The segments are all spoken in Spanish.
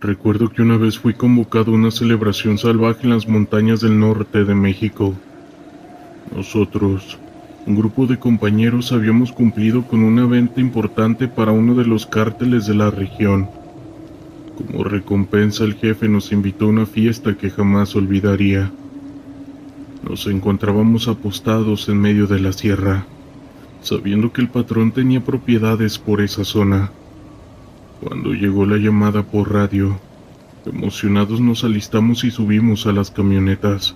Recuerdo que una vez fui convocado a una celebración salvaje en las montañas del norte de México. Nosotros, un grupo de compañeros, habíamos cumplido con una venta importante para uno de los cárteles de la región. Como recompensa, el jefe nos invitó a una fiesta que jamás olvidaría. Nos encontrábamos apostados en medio de la sierra, sabiendo que el patrón tenía propiedades por esa zona. Cuando llegó la llamada por radio, emocionados nos alistamos y subimos a las camionetas.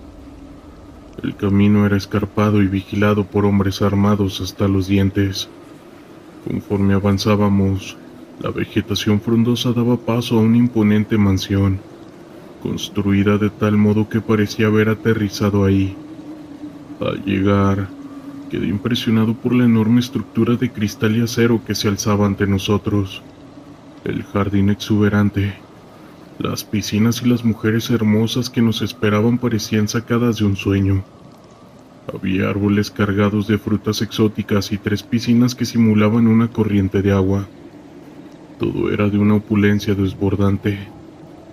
El camino era escarpado y vigilado por hombres armados hasta los dientes. Conforme avanzábamos, la vegetación frondosa daba paso a una imponente mansión, construida de tal modo que parecía haber aterrizado ahí. Al llegar, quedé impresionado por la enorme estructura de cristal y acero que se alzaba ante nosotros. El jardín exuberante, las piscinas y las mujeres hermosas que nos esperaban parecían sacadas de un sueño. Había árboles cargados de frutas exóticas y 3 piscinas que simulaban una corriente de agua. Todo era de una opulencia desbordante,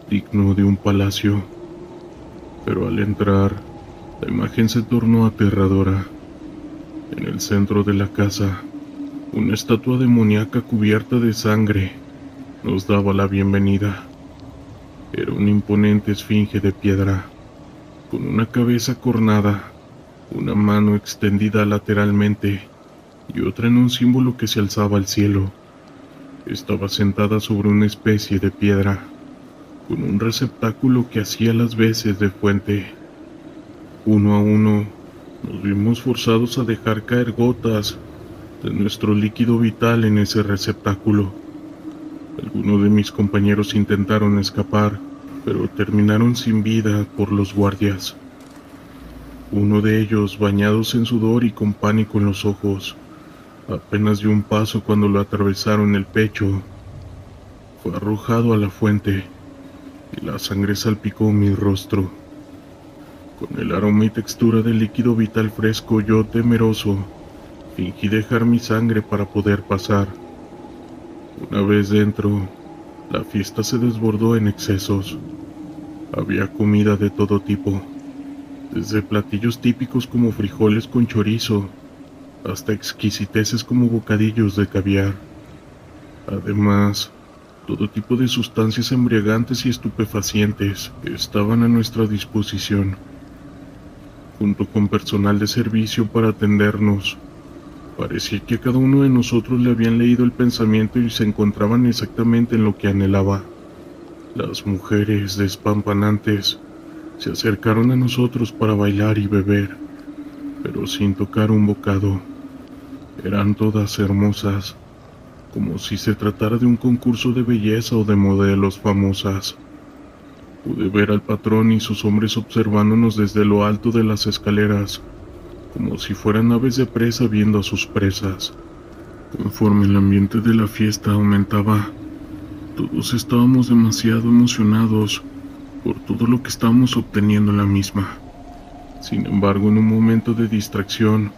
digno de un palacio. Pero al entrar, la imagen se tornó aterradora. En el centro de la casa, una estatua demoníaca cubierta de sangre nos daba la bienvenida. Era una imponente esfinge de piedra, con una cabeza cornada, una mano extendida lateralmente y otra en un símbolo que se alzaba al cielo. Estaba sentada sobre una especie de piedra, con un receptáculo que hacía las veces de fuente. Uno a uno, nos vimos forzados a dejar caer gotas de nuestro líquido vital en ese receptáculo. Algunos de mis compañeros intentaron escapar, pero terminaron sin vida por los guardias. Uno de ellos, bañados en sudor y con pánico en los ojos, apenas dio un paso cuando lo atravesaron el pecho. Fue arrojado a la fuente y la sangre salpicó mi rostro. Con el aroma y textura del líquido vital fresco, yo, temeroso, fingí dejar mi sangre para poder pasar. Una vez dentro, la fiesta se desbordó en excesos. Había comida de todo tipo, desde platillos típicos como frijoles con chorizo, hasta exquisiteces como bocadillos de caviar. Además, todo tipo de sustancias embriagantes y estupefacientes estaban a nuestra disposición. Junto con personal de servicio para atendernos, parecía que a cada uno de nosotros le habían leído el pensamiento y se encontraban exactamente en lo que anhelaba. Las mujeres despampanantes se acercaron a nosotros para bailar y beber, pero sin tocar un bocado. Eran todas hermosas, como si se tratara de un concurso de belleza o de modelos famosas. Pude ver al patrón y sus hombres observándonos desde lo alto de las escaleras, como si fueran aves de presa viendo a sus presas. Conforme el ambiente de la fiesta aumentaba, todos estábamos demasiado emocionados por todo lo que estábamos obteniendo en la misma. Sin embargo, en un momento de distracción,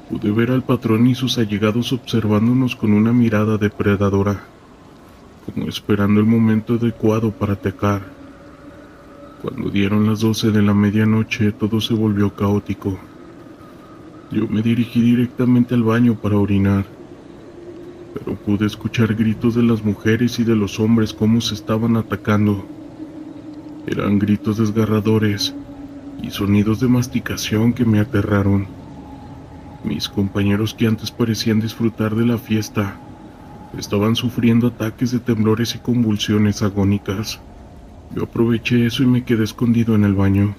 pude ver al patrón y sus allegados observándonos con una mirada depredadora, como esperando el momento adecuado para atacar. Cuando dieron las 12 de la medianoche, todo se volvió caótico. Yo me dirigí directamente al baño para orinar, pero pude escuchar gritos de las mujeres y de los hombres cómo se estaban atacando. Eran gritos desgarradores y sonidos de masticación que me aterraron. Mis compañeros, que antes parecían disfrutar de la fiesta, estaban sufriendo ataques de temblores y convulsiones agónicas. Yo aproveché eso y me quedé escondido en el baño.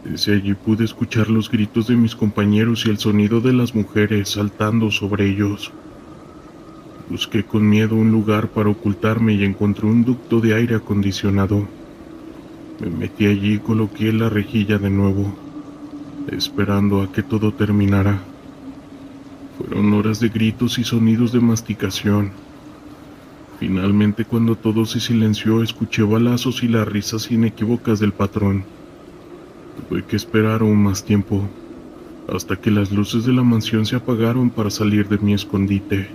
Desde allí pude escuchar los gritos de mis compañeros y el sonido de las mujeres saltando sobre ellos. Busqué con miedo un lugar para ocultarme y encontré un ducto de aire acondicionado. Me metí allí y coloqué la rejilla de nuevo, esperando a que todo terminara. Fueron horas de gritos y sonidos de masticación. Finalmente, cuando todo se silenció, escuché balazos y las risas inequívocas del patrón. Tuve que esperar aún más tiempo, hasta que las luces de la mansión se apagaron para salir de mi escondite.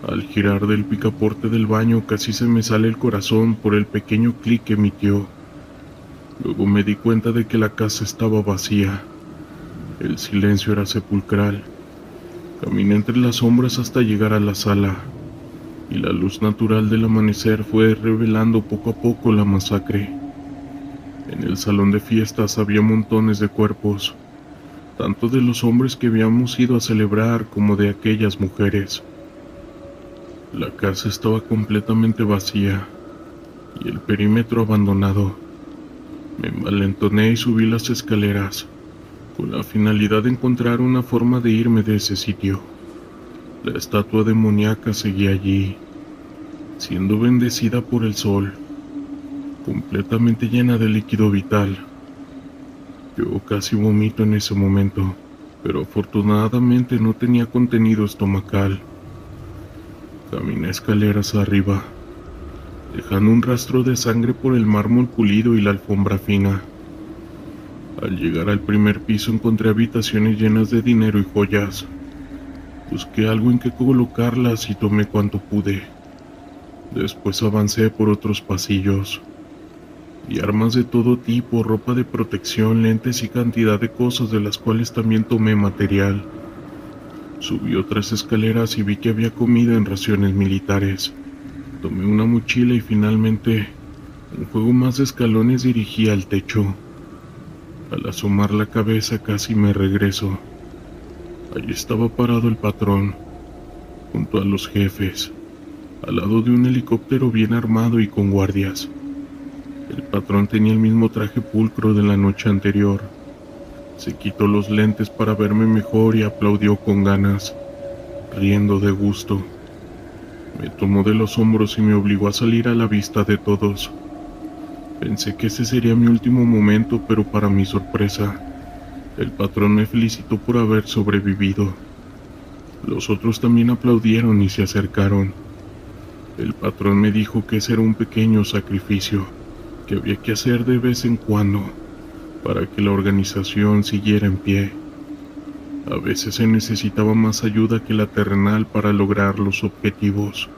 Al girar del picaporte del baño casi se me sale el corazón por el pequeño clic que emitió. Luego me di cuenta de que la casa estaba vacía. El silencio era sepulcral. Caminé entre las sombras hasta llegar a la sala, y la luz natural del amanecer fue revelando poco a poco la masacre. En el salón de fiestas había montones de cuerpos, tanto de los hombres que habíamos ido a celebrar como de aquellas mujeres. La casa estaba completamente vacía y el perímetro abandonado. Me envalentoné y subí las escaleras, con la finalidad de encontrar una forma de irme de ese sitio. La estatua demoníaca seguía allí, siendo bendecida por el sol, completamente llena de líquido vital. Yo casi vomito en ese momento, pero afortunadamente no tenía contenido estomacal. Caminé escaleras arriba, dejando un rastro de sangre por el mármol pulido y la alfombra fina. Al llegar al primer piso encontré habitaciones llenas de dinero y joyas. Busqué algo en que colocarlas y tomé cuanto pude. Después avancé por otros pasillos. Y armas de todo tipo, ropa de protección, lentes y cantidad de cosas de las cuales también tomé material. Subí otras escaleras y vi que había comida en raciones militares. Tomé una mochila y finalmente, un juego más de escalones dirigí al techo. Al asomar la cabeza casi me regreso. Allí estaba parado el patrón, junto a los jefes, al lado de un helicóptero bien armado y con guardias. El patrón tenía el mismo traje pulcro de la noche anterior. Se quitó los lentes para verme mejor y aplaudió con ganas, riendo de gusto. Me tomó de los hombros y me obligó a salir a la vista de todos. Pensé que ese sería mi último momento, pero para mi sorpresa, el patrón me felicitó por haber sobrevivido. Los otros también aplaudieron y se acercaron. El patrón me dijo que ese era un pequeño sacrificio que había que hacer de vez en cuando para que la organización siguiera en pie. A veces se necesitaba más ayuda que la terrenal para lograr los objetivos.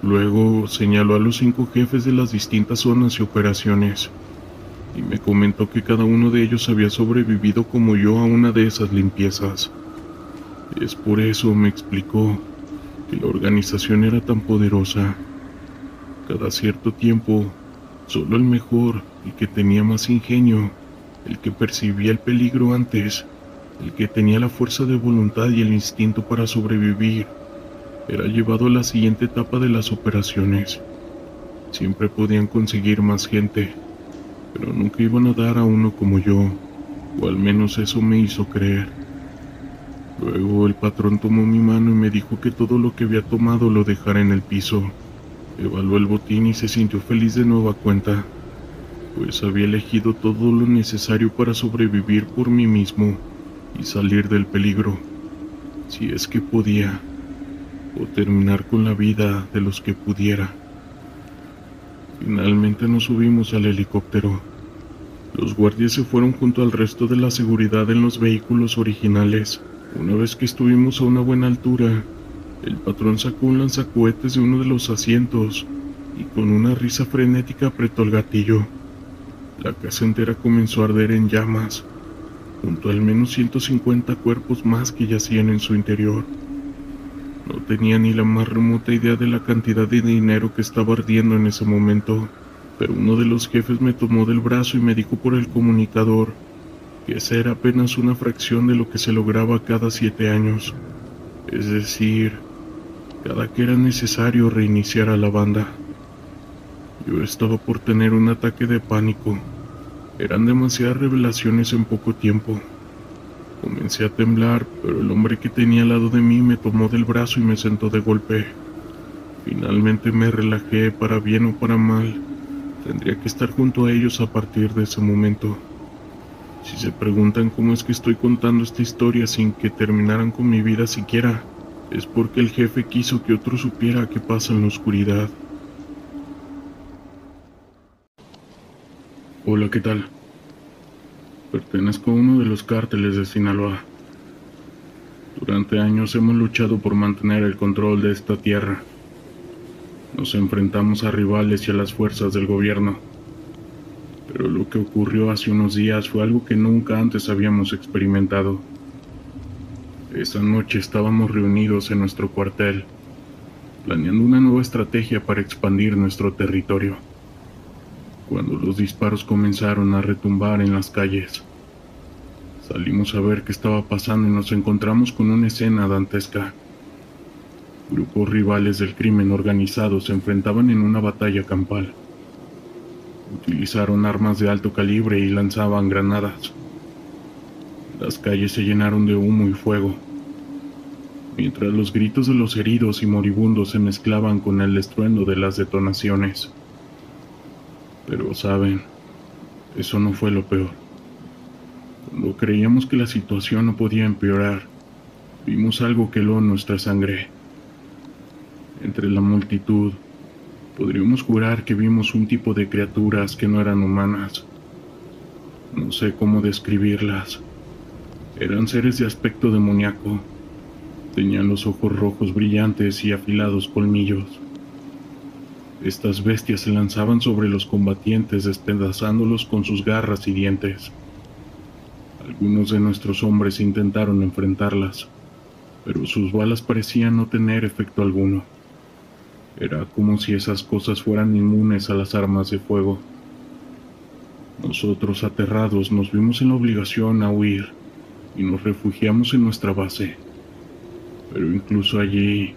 Luego señaló a los 5 jefes de las distintas zonas y operaciones, y me comentó que cada uno de ellos había sobrevivido como yo a una de esas limpiezas. Es por eso, me explicó, que la organización era tan poderosa. Cada cierto tiempo, solo el mejor, el que tenía más ingenio, el que percibía el peligro antes, el que tenía la fuerza de voluntad y el instinto para sobrevivir, era llevado a la siguiente etapa de las operaciones. Siempre podían conseguir más gente, pero nunca iban a dar a uno como yo, o al menos eso me hizo creer. Luego el patrón tomó mi mano y me dijo que todo lo que había tomado lo dejara en el piso. Evaluó el botín y se sintió feliz de nueva cuenta, pues había elegido todo lo necesario para sobrevivir por mí mismo y salir del peligro, si es que podía, o terminar con la vida de los que pudiera. Finalmente nos subimos al helicóptero. Los guardias se fueron junto al resto de la seguridad en los vehículos originales. Una vez que estuvimos a una buena altura, el patrón sacó un lanzacohetes de uno de los asientos y con una risa frenética apretó el gatillo. La casa entera comenzó a arder en llamas, junto a al menos 150 cuerpos más que yacían en su interior. No tenía ni la más remota idea de la cantidad de dinero que estaba ardiendo en ese momento, pero uno de los jefes me tomó del brazo y me dijo por el comunicador que esa era apenas una fracción de lo que se lograba cada 7 años, es decir, cada que era necesario reiniciar a la banda. Yo estaba por tener un ataque de pánico. Eran demasiadas revelaciones en poco tiempo. Comencé a temblar, pero el hombre que tenía al lado de mí me tomó del brazo y me sentó de golpe. Finalmente me relajé, para bien o para mal. Tendría que estar junto a ellos a partir de ese momento. Si se preguntan cómo es que estoy contando esta historia sin que terminaran con mi vida siquiera, es porque el jefe quiso que otro supiera qué pasa en la oscuridad. Hola, ¿qué tal? Pertenezco a uno de los cárteles de Sinaloa. Durante años hemos luchado por mantener el control de esta tierra. Nos enfrentamos a rivales y a las fuerzas del gobierno. Pero lo que ocurrió hace unos días fue algo que nunca antes habíamos experimentado. Esa noche estábamos reunidos en nuestro cuartel, planeando una nueva estrategia para expandir nuestro territorio, cuando los disparos comenzaron a retumbar en las calles. Salimos a ver qué estaba pasando y nos encontramos con una escena dantesca. Grupos rivales del crimen organizado se enfrentaban en una batalla campal. Utilizaron armas de alto calibre y lanzaban granadas. Las calles se llenaron de humo y fuego, mientras los gritos de los heridos y moribundos se mezclaban con el estruendo de las detonaciones. Pero, ¿saben? Eso no fue lo peor. Cuando creíamos que la situación no podía empeorar, vimos algo que heló nuestra sangre. Entre la multitud, podríamos jurar que vimos un tipo de criaturas que no eran humanas. No sé cómo describirlas. Eran seres de aspecto demoníaco. Tenían los ojos rojos brillantes y afilados colmillos. Estas bestias se lanzaban sobre los combatientes, despedazándolos con sus garras y dientes. Algunos de nuestros hombres intentaron enfrentarlas, pero sus balas parecían no tener efecto alguno. Era como si esas cosas fueran inmunes a las armas de fuego. Nosotros, aterrados, nos vimos en la obligación a huir y nos refugiamos en nuestra base. Pero incluso allí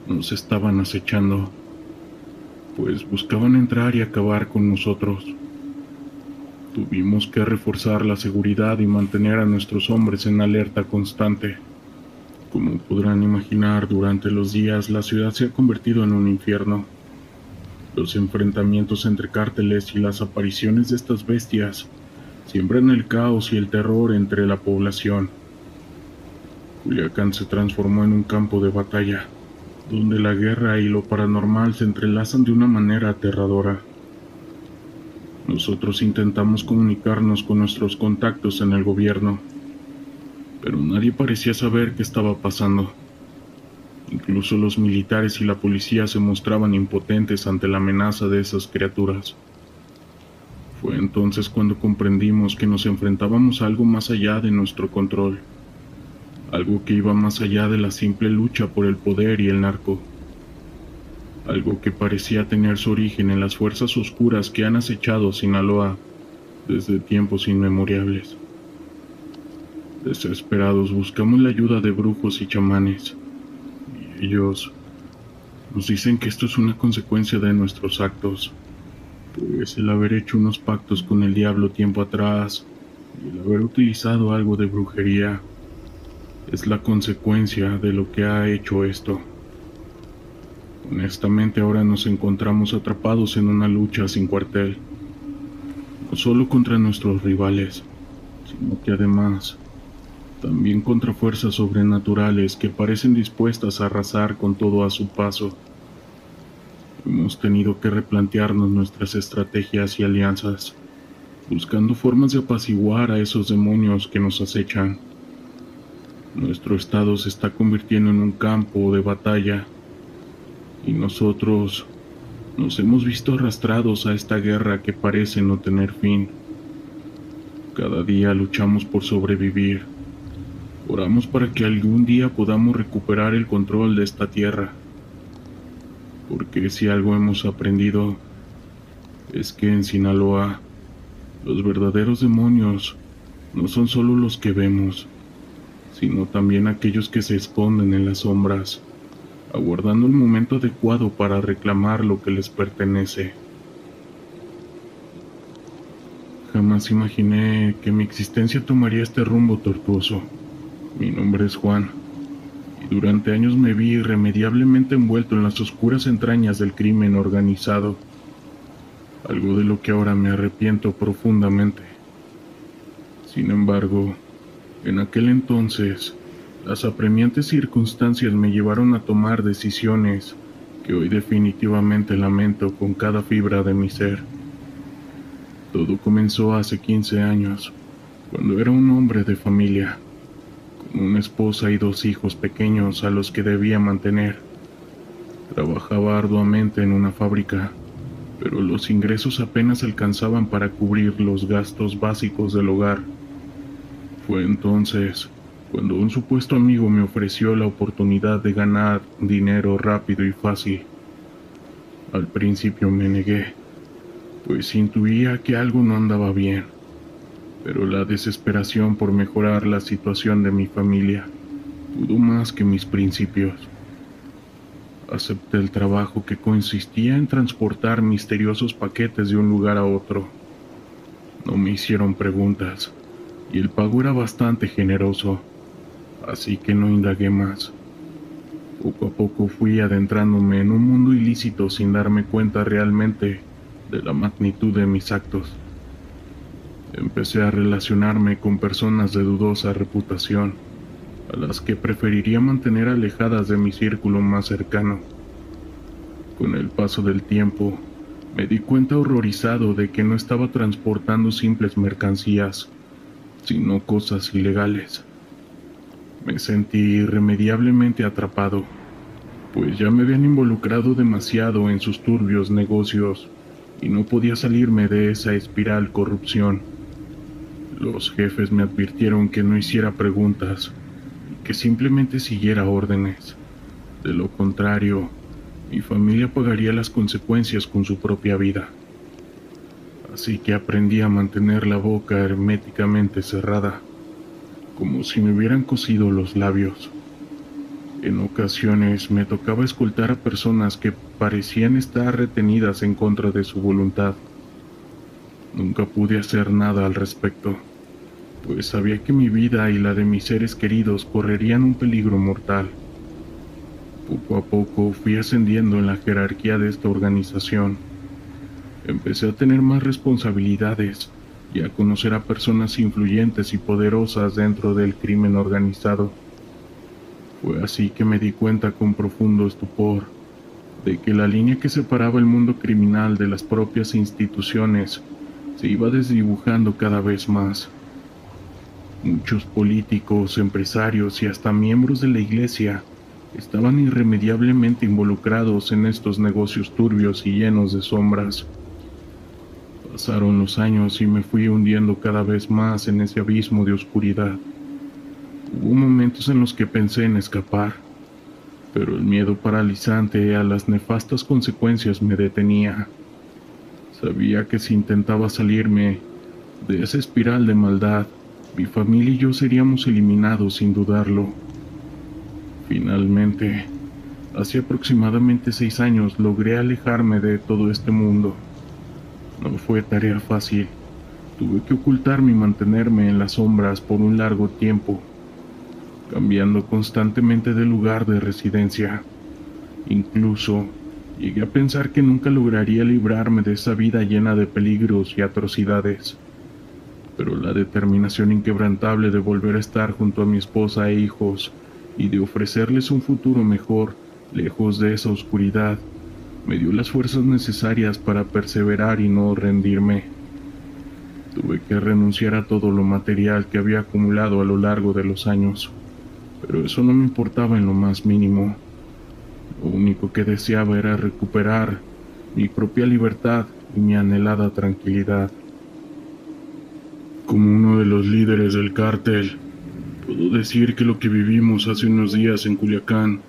nos estaban acechando, pues buscaban entrar y acabar con nosotros. Tuvimos que reforzar la seguridad y mantener a nuestros hombres en alerta constante. Como podrán imaginar, durante los días la ciudad se ha convertido en un infierno. Los enfrentamientos entre cárteles y las apariciones de estas bestias siembran el caos y el terror entre la población. Culiacán se transformó en un campo de batalla, donde la guerra y lo paranormal se entrelazan de una manera aterradora. Nosotros intentamos comunicarnos con nuestros contactos en el gobierno, pero nadie parecía saber qué estaba pasando. Incluso los militares y la policía se mostraban impotentes ante la amenaza de esas criaturas. Fue entonces cuando comprendimos que nos enfrentábamos a algo más allá de nuestro control, algo que iba más allá de la simple lucha por el poder y el narco, algo que parecía tener su origen en las fuerzas oscuras que han acechado Sinaloa desde tiempos inmemoriales. Desesperados buscamos la ayuda de brujos y chamanes, y ellos nos dicen que esto es una consecuencia de nuestros actos, pues el haber hecho unos pactos con el diablo tiempo atrás y el haber utilizado algo de brujería es la consecuencia de lo que ha hecho esto. Honestamente, ahora nos encontramos atrapados en una lucha sin cuartel, no solo contra nuestros rivales, sino que además también contra fuerzas sobrenaturales que parecen dispuestas a arrasar con todo a su paso. Hemos tenido que replantearnos nuestras estrategias y alianzas, buscando formas de apaciguar a esos demonios que nos acechan. Nuestro estado se está convirtiendo en un campo de batalla, y nosotros nos hemos visto arrastrados a esta guerra que parece no tener fin. Cada día luchamos por sobrevivir. Oramos para que algún día podamos recuperar el control de esta tierra. Porque si algo hemos aprendido, es que en Sinaloa, los verdaderos demonios no son solo los que vemos, sino también aquellos que se esconden en las sombras, aguardando el momento adecuado para reclamar lo que les pertenece. Jamás imaginé que mi existencia tomaría este rumbo tortuoso. Mi nombre es Juan, y durante años me vi irremediablemente envuelto en las oscuras entrañas del crimen organizado, algo de lo que ahora me arrepiento profundamente. Sin embargo, en aquel entonces, las apremiantes circunstancias me llevaron a tomar decisiones que hoy definitivamente lamento con cada fibra de mi ser. Todo comenzó hace 15 años, cuando era un hombre de familia, con una esposa y 2 hijos pequeños a los que debía mantener. Trabajaba arduamente en una fábrica, pero los ingresos apenas alcanzaban para cubrir los gastos básicos del hogar. Fue entonces cuando un supuesto amigo me ofreció la oportunidad de ganar dinero rápido y fácil. Al principio me negué, pues intuía que algo no andaba bien, pero la desesperación por mejorar la situación de mi familia pudo más que mis principios. Acepté el trabajo, que consistía en transportar misteriosos paquetes de un lugar a otro. No me hicieron preguntas, y el pago era bastante generoso, así que no indagué más. Poco a poco fui adentrándome en un mundo ilícito sin darme cuenta realmente de la magnitud de mis actos. Empecé a relacionarme con personas de dudosa reputación, a las que preferiría mantener alejadas de mi círculo más cercano. Con el paso del tiempo, me di cuenta horrorizado de que no estaba transportando simples mercancías, sino cosas ilegales. Me sentí irremediablemente atrapado, pues ya me habían involucrado demasiado en sus turbios negocios y no podía salirme de esa espiral corrupción. Los jefes me advirtieron que no hiciera preguntas, que simplemente siguiera órdenes. De lo contrario, mi familia pagaría las consecuencias con su propia vida. Así que aprendí a mantener la boca herméticamente cerrada, como si me hubieran cosido los labios. En ocasiones me tocaba escoltar a personas que parecían estar retenidas en contra de su voluntad. Nunca pude hacer nada al respecto, pues sabía que mi vida y la de mis seres queridos correrían un peligro mortal. Poco a poco fui ascendiendo en la jerarquía de esta organización. Empecé a tener más responsabilidades y a conocer a personas influyentes y poderosas dentro del crimen organizado. Fue así que me di cuenta con profundo estupor de que la línea que separaba el mundo criminal de las propias instituciones se iba desdibujando cada vez más. Muchos políticos, empresarios y hasta miembros de la iglesia estaban irremediablemente involucrados en estos negocios turbios y llenos de sombras. Pasaron los años y me fui hundiendo cada vez más en ese abismo de oscuridad. Hubo momentos en los que pensé en escapar, pero el miedo paralizante a las nefastas consecuencias me detenía. Sabía que si intentaba salirme de esa espiral de maldad, mi familia y yo seríamos eliminados sin dudarlo. Finalmente, hace aproximadamente 6 años logré alejarme de todo este mundo. No fue tarea fácil. Tuve que ocultarme y mantenerme en las sombras por un largo tiempo, cambiando constantemente de lugar de residencia. Incluso llegué a pensar que nunca lograría librarme de esa vida llena de peligros y atrocidades. Pero la determinación inquebrantable de volver a estar junto a mi esposa e hijos y de ofrecerles un futuro mejor, lejos de esa oscuridad, me dio las fuerzas necesarias para perseverar y no rendirme. Tuve que renunciar a todo lo material que había acumulado a lo largo de los años, pero eso no me importaba en lo más mínimo. Lo único que deseaba era recuperar mi propia libertad y mi anhelada tranquilidad. Como uno de los líderes del cártel, puedo decir que lo que vivimos hace unos días en Culiacán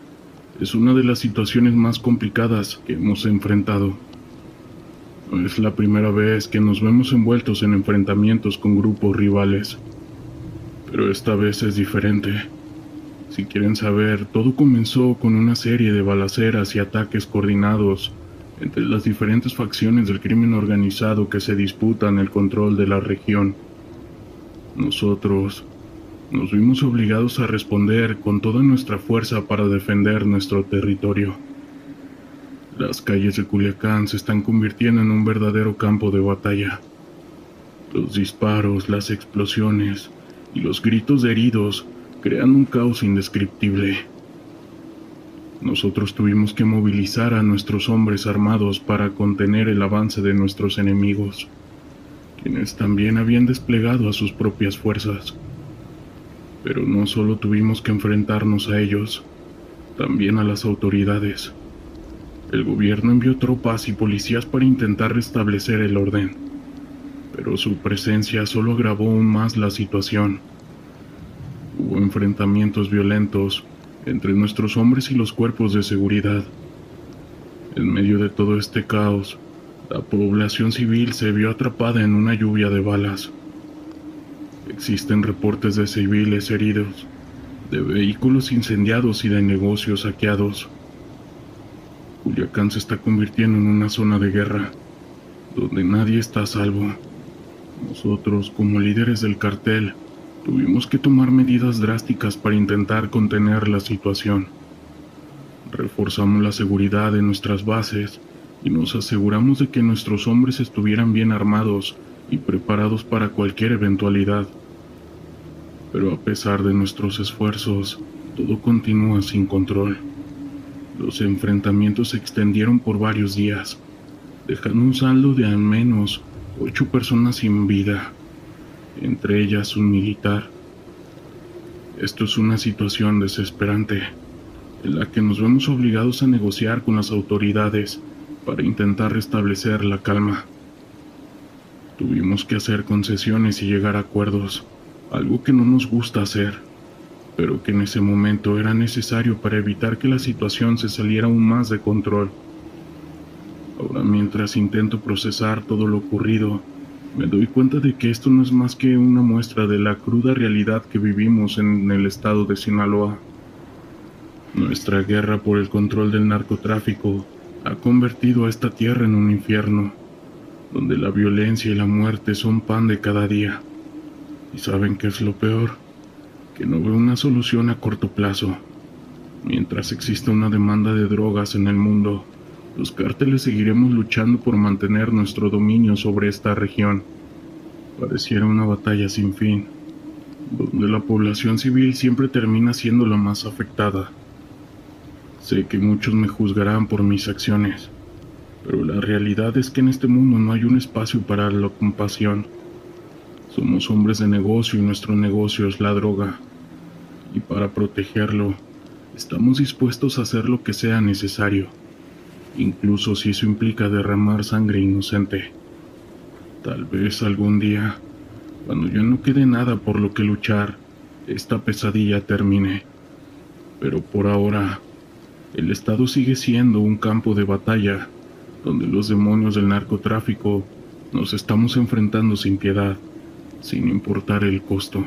es una de las situaciones más complicadas que hemos enfrentado. No es la primera vez que nos vemos envueltos en enfrentamientos con grupos rivales, pero esta vez es diferente. Si quieren saber, todo comenzó con una serie de balaceras y ataques coordinados entre las diferentes facciones del crimen organizado que se disputan el control de la región. Nosotros nos vimos obligados a responder con toda nuestra fuerza para defender nuestro territorio. Las calles de Culiacán se están convirtiendo en un verdadero campo de batalla. Los disparos, las explosiones y los gritos de heridos crean un caos indescriptible. Nosotros tuvimos que movilizar a nuestros hombres armados para contener el avance de nuestros enemigos, quienes también habían desplegado a sus propias fuerzas. Pero no solo tuvimos que enfrentarnos a ellos, también a las autoridades. El gobierno envió tropas y policías para intentar restablecer el orden, pero su presencia solo agravó aún más la situación. Hubo enfrentamientos violentos entre nuestros hombres y los cuerpos de seguridad. En medio de todo este caos, la población civil se vio atrapada en una lluvia de balas. Existen reportes de civiles heridos, de vehículos incendiados y de negocios saqueados. Culiacán se está convirtiendo en una zona de guerra, donde nadie está a salvo. Nosotros, como líderes del cartel, tuvimos que tomar medidas drásticas para intentar contener la situación. Reforzamos la seguridad de nuestras bases y nos aseguramos de que nuestros hombres estuvieran bien armados y preparados para cualquier eventualidad. Pero a pesar de nuestros esfuerzos, todo continúa sin control. Los enfrentamientos se extendieron por varios días, dejando un saldo de al menos 8 personas sin vida, entre ellas un militar. Esto es una situación desesperante, en la que nos vemos obligados a negociar con las autoridades para intentar restablecer la calma. Tuvimos que hacer concesiones y llegar a acuerdos, algo que no nos gusta hacer, pero que en ese momento era necesario para evitar que la situación se saliera aún más de control. Ahora, mientras intento procesar todo lo ocurrido, me doy cuenta de que esto no es más que una muestra de la cruda realidad que vivimos en el estado de Sinaloa. Nuestra guerra por el control del narcotráfico ha convertido a esta tierra en un infierno, donde la violencia y la muerte son pan de cada día. ¿Y saben qué es lo peor? Que no veo una solución a corto plazo. Mientras exista una demanda de drogas en el mundo, los cárteles seguiremos luchando por mantener nuestro dominio sobre esta región. Pareciera una batalla sin fin, donde la población civil siempre termina siendo la más afectada. Sé que muchos me juzgarán por mis acciones, pero la realidad es que en este mundo no hay un espacio para la compasión. Somos hombres de negocio y nuestro negocio es la droga. Y para protegerlo, estamos dispuestos a hacer lo que sea necesario, incluso si eso implica derramar sangre inocente. Tal vez algún día, cuando ya no quede nada por lo que luchar, esta pesadilla termine. Pero por ahora, el estado sigue siendo un campo de batalla, donde los demonios del narcotráfico nos estamos enfrentando sin piedad, sin importar el costo.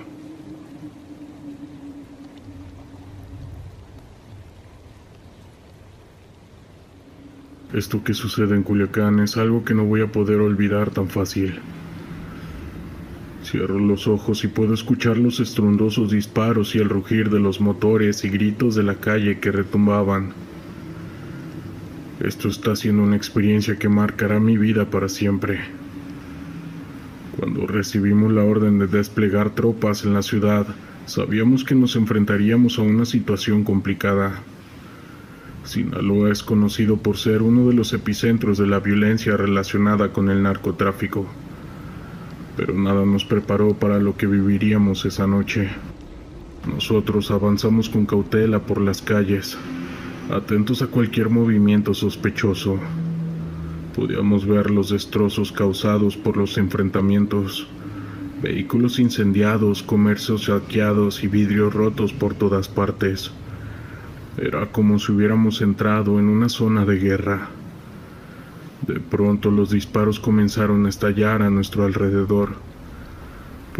Esto que sucede en Culiacán es algo que no voy a poder olvidar tan fácil. Cierro los ojos y puedo escuchar los estruendosos disparos y el rugir de los motores y gritos de la calle que retumbaban. Esto está siendo una experiencia que marcará mi vida para siempre. Cuando recibimos la orden de desplegar tropas en la ciudad, sabíamos que nos enfrentaríamos a una situación complicada. Sinaloa es conocido por ser uno de los epicentros de la violencia relacionada con el narcotráfico, pero nada nos preparó para lo que viviríamos esa noche. Nosotros avanzamos con cautela por las calles, atentos a cualquier movimiento sospechoso. Podíamos ver los destrozos causados por los enfrentamientos, vehículos incendiados, comercios saqueados y vidrios rotos por todas partes. Era como si hubiéramos entrado en una zona de guerra. De pronto los disparos comenzaron a estallar a nuestro alrededor.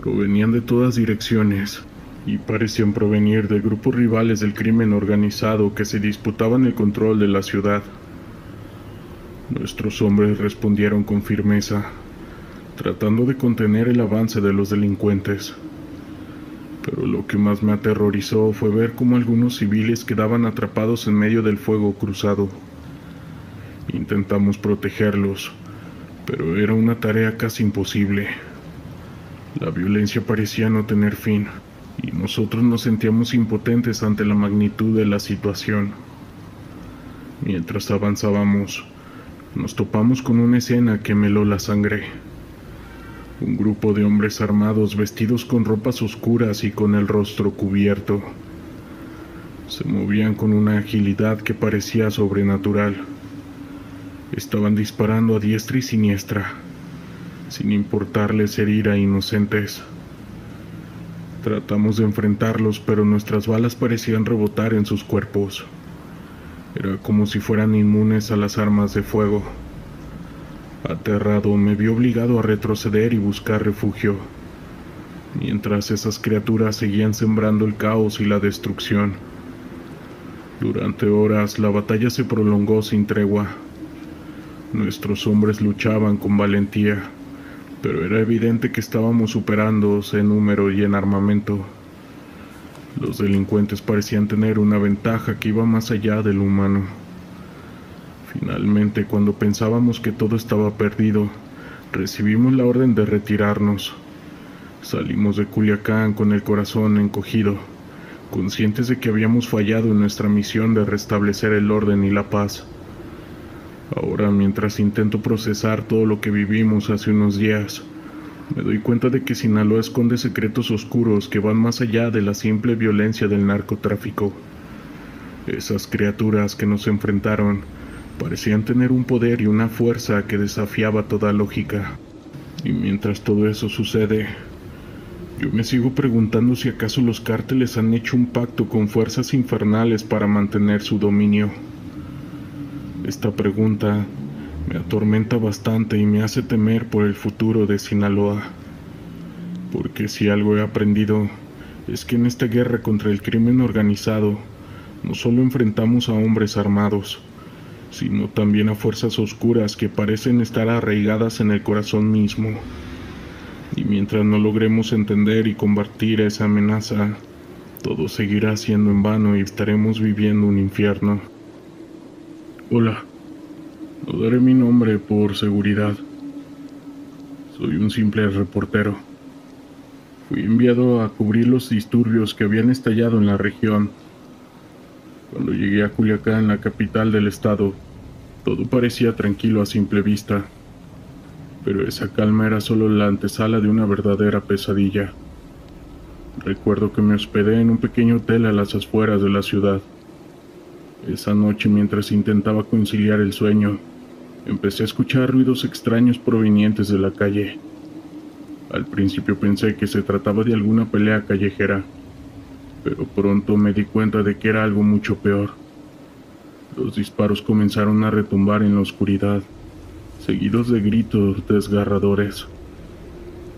Provenían de todas direcciones y parecían provenir de grupos rivales del crimen organizado que se disputaban el control de la ciudad. Nuestros hombres respondieron con firmeza, tratando de contener el avance de los delincuentes. Pero lo que más me aterrorizó fue ver cómo algunos civiles quedaban atrapados en medio del fuego cruzado. Intentamos protegerlos, pero era una tarea casi imposible. La violencia parecía no tener fin, y nosotros nos sentíamos impotentes ante la magnitud de la situación. Mientras avanzábamos, nos topamos con una escena que me heló la sangre. Un grupo de hombres armados vestidos con ropas oscuras y con el rostro cubierto. Se movían con una agilidad que parecía sobrenatural. Estaban disparando a diestra y siniestra, sin importarles herir a inocentes. Tratamos de enfrentarlos, pero nuestras balas parecían rebotar en sus cuerpos. Era como si fueran inmunes a las armas de fuego. Aterrado, me vi obligado a retroceder y buscar refugio, mientras esas criaturas seguían sembrando el caos y la destrucción. Durante horas, la batalla se prolongó sin tregua. Nuestros hombres luchaban con valentía, pero era evidente que estábamos superándose en número y en armamento. Los delincuentes parecían tener una ventaja que iba más allá de lo humano. Finalmente, cuando pensábamos que todo estaba perdido, recibimos la orden de retirarnos. Salimos de Culiacán con el corazón encogido, conscientes de que habíamos fallado en nuestra misión de restablecer el orden y la paz. Ahora, mientras intento procesar todo lo que vivimos hace unos días, me doy cuenta de que Sinaloa esconde secretos oscuros que van más allá de la simple violencia del narcotráfico. Esas criaturas que nos enfrentaron parecían tener un poder y una fuerza que desafiaba toda lógica. Y mientras todo eso sucede, yo me sigo preguntando si acaso los cárteles han hecho un pacto con fuerzas infernales para mantener su dominio. Esta pregunta me atormenta bastante y me hace temer por el futuro de Sinaloa. Porque si algo he aprendido, es que en esta guerra contra el crimen organizado, no solo enfrentamos a hombres armados, sino también a fuerzas oscuras que parecen estar arraigadas en el corazón mismo. Y mientras no logremos entender y combatir esa amenaza, todo seguirá siendo en vano y estaremos viviendo un infierno. Hola, no daré mi nombre por seguridad. Soy un simple reportero. Fui enviado a cubrir los disturbios que habían estallado en la región. Cuando llegué a Culiacán, la capital del estado, todo parecía tranquilo a simple vista. Pero esa calma era solo la antesala de una verdadera pesadilla. Recuerdo que me hospedé en un pequeño hotel a las afueras de la ciudad. Esa noche, mientras intentaba conciliar el sueño, empecé a escuchar ruidos extraños provenientes de la calle. Al principio pensé que se trataba de alguna pelea callejera, pero pronto me di cuenta de que era algo mucho peor. Los disparos comenzaron a retumbar en la oscuridad, seguidos de gritos desgarradores.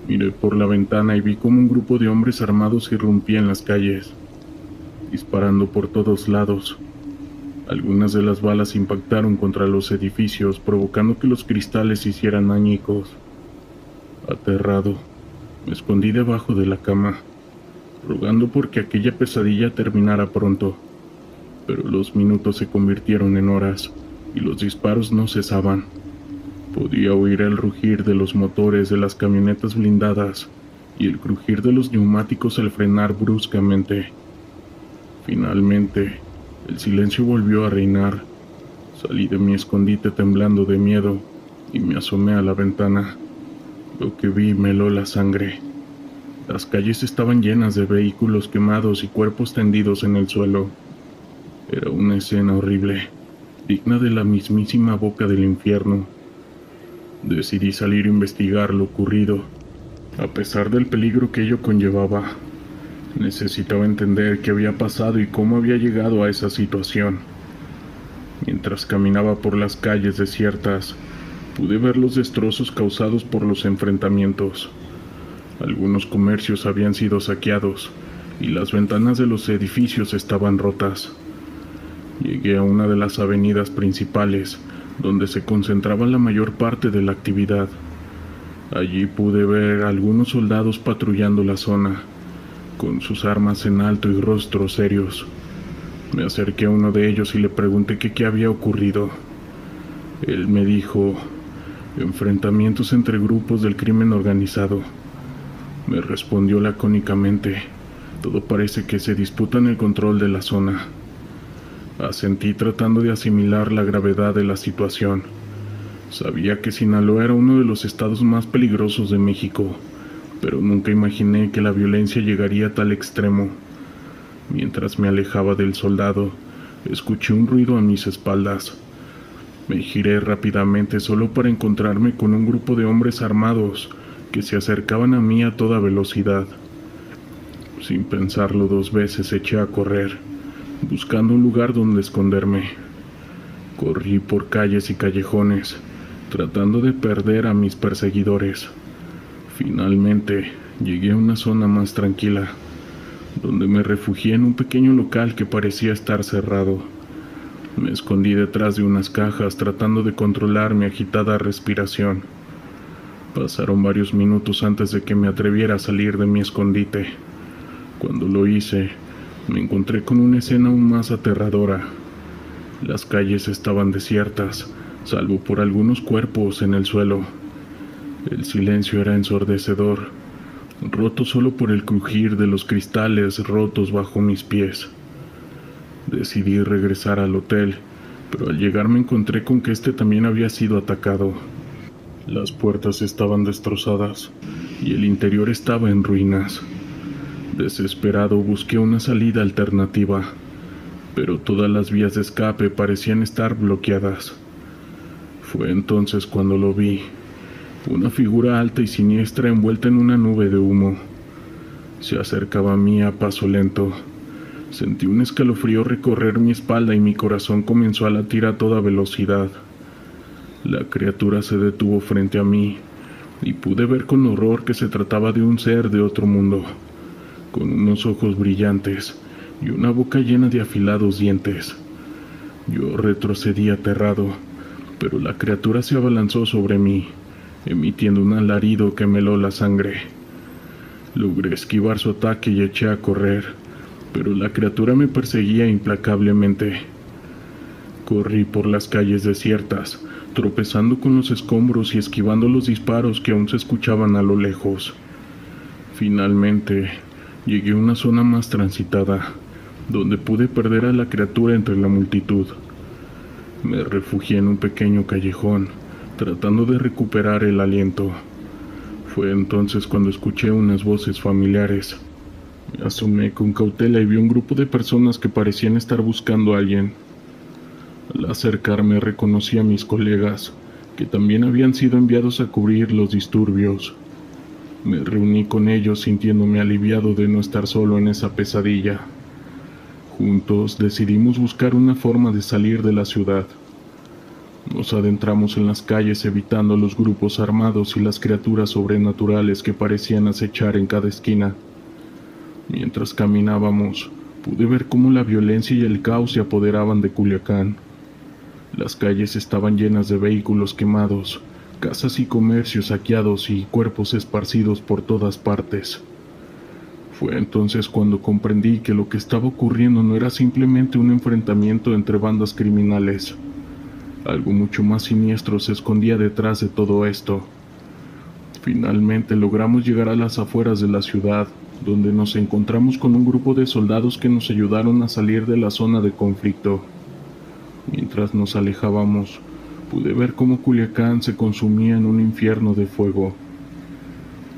Miré por la ventana y vi cómo un grupo de hombres armados irrumpía en las calles, disparando por todos lados. Algunas de las balas impactaron contra los edificios, provocando que los cristales se hicieran añicos. Aterrado, me escondí debajo de la cama, rogando porque aquella pesadilla terminara pronto. Pero los minutos se convirtieron en horas, y los disparos no cesaban. Podía oír el rugir de los motores de las camionetas blindadas y el crujir de los neumáticos al frenar bruscamente. Finalmente, el silencio volvió a reinar. Salí de mi escondite temblando de miedo y me asomé a la ventana. Lo que vi me heló la sangre. Las calles estaban llenas de vehículos quemados y cuerpos tendidos en el suelo. Era una escena horrible, digna de la mismísima boca del infierno. Decidí salir a investigar lo ocurrido. A pesar del peligro que ello conllevaba, necesitaba entender qué había pasado y cómo había llegado a esa situación. Mientras caminaba por las calles desiertas, pude ver los destrozos causados por los enfrentamientos. Algunos comercios habían sido saqueados y las ventanas de los edificios estaban rotas. Llegué a una de las avenidas principales, donde se concentraba la mayor parte de la actividad. Allí pude ver a algunos soldados patrullando la zona, con sus armas en alto y rostros serios. Me acerqué a uno de ellos y le pregunté qué había ocurrido. Él me dijo: enfrentamientos entre grupos del crimen organizado. Me respondió lacónicamente: todo parece que se disputan el control de la zona. Asentí tratando de asimilar la gravedad de la situación, Sabía que Sinaloa era uno de los estados más peligrosos de México, pero nunca imaginé que la violencia llegaría a tal extremo. Mientras me alejaba del soldado, escuché un ruido a mis espaldas. Me giré rápidamente solo para encontrarme con un grupo de hombres armados que se acercaban a mí a toda velocidad. Sin pensarlo 2 veces eché a correr, buscando un lugar donde esconderme. Corrí por calles y callejones, tratando de perder a mis perseguidores. Finalmente, llegué a una zona más tranquila, donde me refugié en un pequeño local que parecía estar cerrado. Me escondí detrás de unas cajas tratando de controlar mi agitada respiración. Pasaron varios minutos antes de que me atreviera a salir de mi escondite. Cuando lo hice, me encontré con una escena aún más aterradora. Las calles estaban desiertas, salvo por algunos cuerpos en el suelo. El silencio era ensordecedor, roto solo por el crujir de los cristales rotos bajo mis pies. Decidí regresar al hotel, pero al llegar me encontré con que este también había sido atacado. Las puertas estaban destrozadas y el interior estaba en ruinas. Desesperado busqué una salida alternativa, pero todas las vías de escape parecían estar bloqueadas. Fue entonces cuando lo vi, una figura alta y siniestra envuelta en una nube de humo. Se acercaba a mí a paso lento. Sentí un escalofrío recorrer mi espalda y mi corazón comenzó a latir a toda velocidad. La criatura se detuvo frente a mí y pude ver con horror que se trataba de un ser de otro mundo, con unos ojos brillantes y una boca llena de afilados dientes. Yo retrocedí aterrado, pero la criatura se abalanzó sobre mí, emitiendo un alarido que me heló la sangre. Logré esquivar su ataque y eché a correr, pero la criatura me perseguía implacablemente. Corrí por las calles desiertas, tropezando con los escombros y esquivando los disparos que aún se escuchaban a lo lejos. Finalmente, llegué a una zona más transitada, donde pude perder a la criatura entre la multitud. Me refugié en un pequeño callejón, tratando de recuperar el aliento. Fue entonces cuando escuché unas voces familiares. Me asomé con cautela y vi un grupo de personas que parecían estar buscando a alguien. Al acercarme reconocí a mis colegas, que también habían sido enviados a cubrir los disturbios. Me reuní con ellos sintiéndome aliviado de no estar solo en esa pesadilla. Juntos decidimos buscar una forma de salir de la ciudad. Nos adentramos en las calles evitando los grupos armados y las criaturas sobrenaturales que parecían acechar en cada esquina. Mientras caminábamos, pude ver cómo la violencia y el caos se apoderaban de Culiacán. Las calles estaban llenas de vehículos quemados, casas y comercios saqueados y cuerpos esparcidos por todas partes. Fue entonces cuando comprendí que lo que estaba ocurriendo no era simplemente un enfrentamiento entre bandas criminales. Algo mucho más siniestro se escondía detrás de todo esto. Finalmente logramos llegar a las afueras de la ciudad, donde nos encontramos con un grupo de soldados que nos ayudaron a salir de la zona de conflicto. Mientras nos alejábamos, pude ver cómo Culiacán se consumía en un infierno de fuego.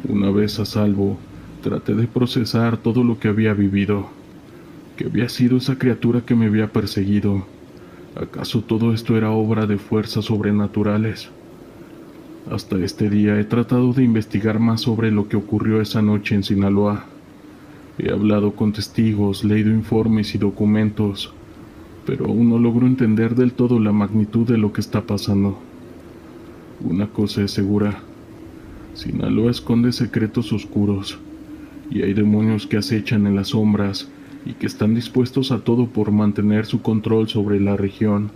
Una vez a salvo, traté de procesar todo lo que había vivido. ¿Qué había sido esa criatura que me había perseguido? ¿Acaso todo esto era obra de fuerzas sobrenaturales? Hasta este día he tratado de investigar más sobre lo que ocurrió esa noche en Sinaloa. He hablado con testigos, leído informes y documentos, pero aún no logro entender del todo la magnitud de lo que está pasando. Una cosa es segura: Sinaloa esconde secretos oscuros, y hay demonios que acechan en las sombras y que están dispuestos a todo por mantener su control sobre la región.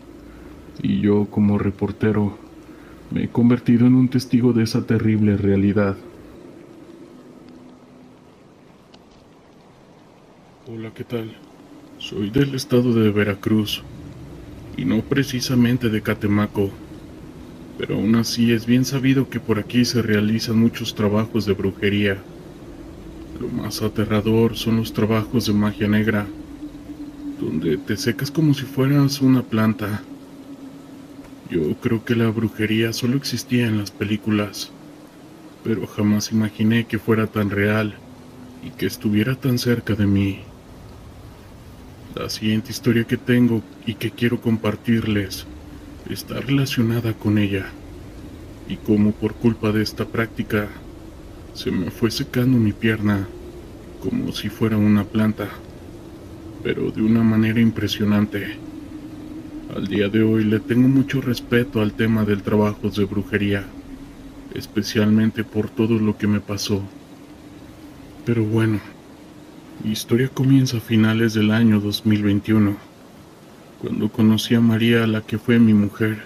Y yo, como reportero, me he convertido en un testigo de esa terrible realidad. Hola, ¿qué tal? Soy del estado de Veracruz, y no precisamente de Catemaco, pero aún así es bien sabido que por aquí se realizan muchos trabajos de brujería. Lo más aterrador son los trabajos de magia negra, donde te secas como si fueras una planta. Yo creo que la brujería solo existía en las películas, pero jamás imaginé que fuera tan real y que estuviera tan cerca de mí. La siguiente historia que tengo y que quiero compartirles está relacionada con ella, y cómo por culpa de esta práctica se me fue secando mi pierna como si fuera una planta, pero de una manera impresionante. Al día de hoy le tengo mucho respeto al tema del trabajo de brujería, especialmente por todo lo que me pasó. Pero bueno, mi historia comienza a finales del año 2021, cuando conocí a María, la que fue mi mujer.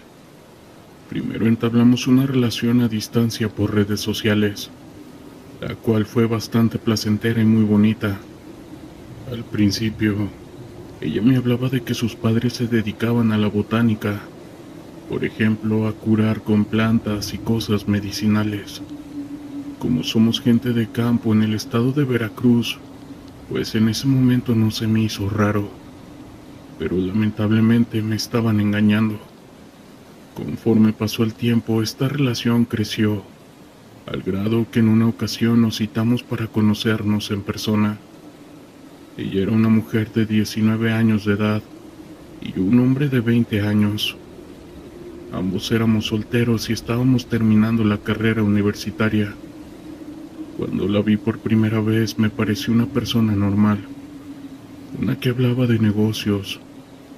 Primero entablamos una relación a distancia por redes sociales, la cual fue bastante placentera y muy bonita. Al principio, ella me hablaba de que sus padres se dedicaban a la botánica, por ejemplo, a curar con plantas y cosas medicinales. Como somos gente de campo en el estado de Veracruz, pues en ese momento no se me hizo raro, pero lamentablemente me estaban engañando. Conforme pasó el tiempo, esta relación creció, al grado que en una ocasión nos citamos para conocernos en persona. Ella era una mujer de 19 años de edad y un hombre de 20 años. Ambos éramos solteros y estábamos terminando la carrera universitaria. Cuando la vi por primera vez me pareció una persona normal, una que hablaba de negocios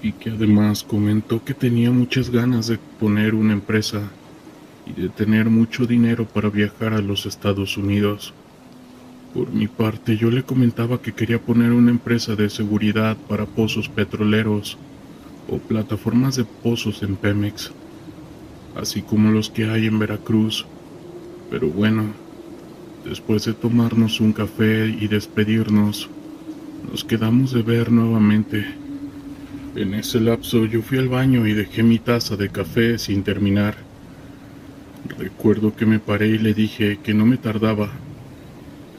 y que además comentó que tenía muchas ganas de poner una empresa y de tener mucho dinero para viajar a los Estados Unidos. Por mi parte, yo le comentaba que quería poner una empresa de seguridad para pozos petroleros o plataformas de pozos en Pemex, así como los que hay en Veracruz. Pero bueno, después de tomarnos un café y despedirnos, nos quedamos de ver nuevamente. En ese lapso yo fui al baño y dejé mi taza de café sin terminar. Recuerdo que me paré y le dije que no me tardaba.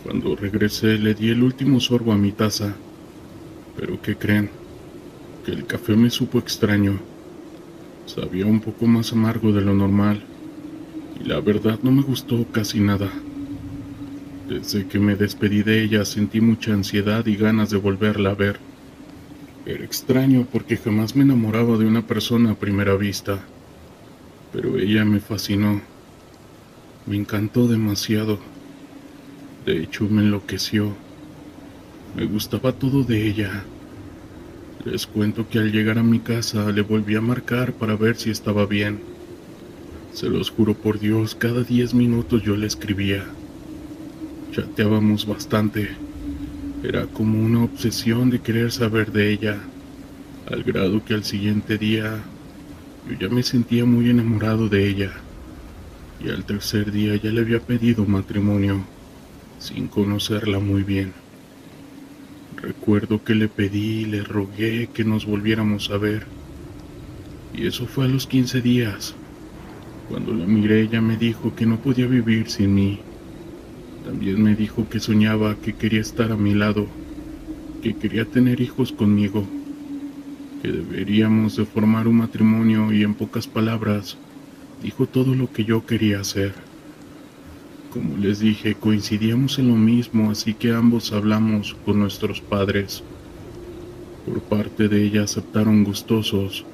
Cuando regresé le di el último sorbo a mi taza. Pero ¿qué creen? Que el café me supo extraño. Sabía un poco más amargo de lo normal, y la verdad no me gustó casi nada. Desde que me despedí de ella sentí mucha ansiedad y ganas de volverla a ver. Era extraño porque jamás me enamoraba de una persona a primera vista, pero ella me fascinó. Me encantó demasiado. De hecho, me enloqueció. Me gustaba todo de ella. Les cuento que al llegar a mi casa le volví a marcar para ver si estaba bien. Se los juro por Dios, cada 10 minutos yo le escribía. Chateábamos bastante. Era como una obsesión de querer saber de ella, al grado que al siguiente día yo ya me sentía muy enamorado de ella, y al tercer día ya le había pedido matrimonio, sin conocerla muy bien. Recuerdo que le pedí y le rogué que nos volviéramos a ver, y eso fue a los 15 días. Cuando la miré, ella me dijo que no podía vivir sin mí. También me dijo que soñaba que quería estar a mi lado, que quería tener hijos conmigo, que deberíamos de formar un matrimonio y en pocas palabras, dijo todo lo que yo quería hacer. Como les dije, coincidíamos en lo mismo, así que ambos hablamos con nuestros padres. Por parte de ella aceptaron gustosos,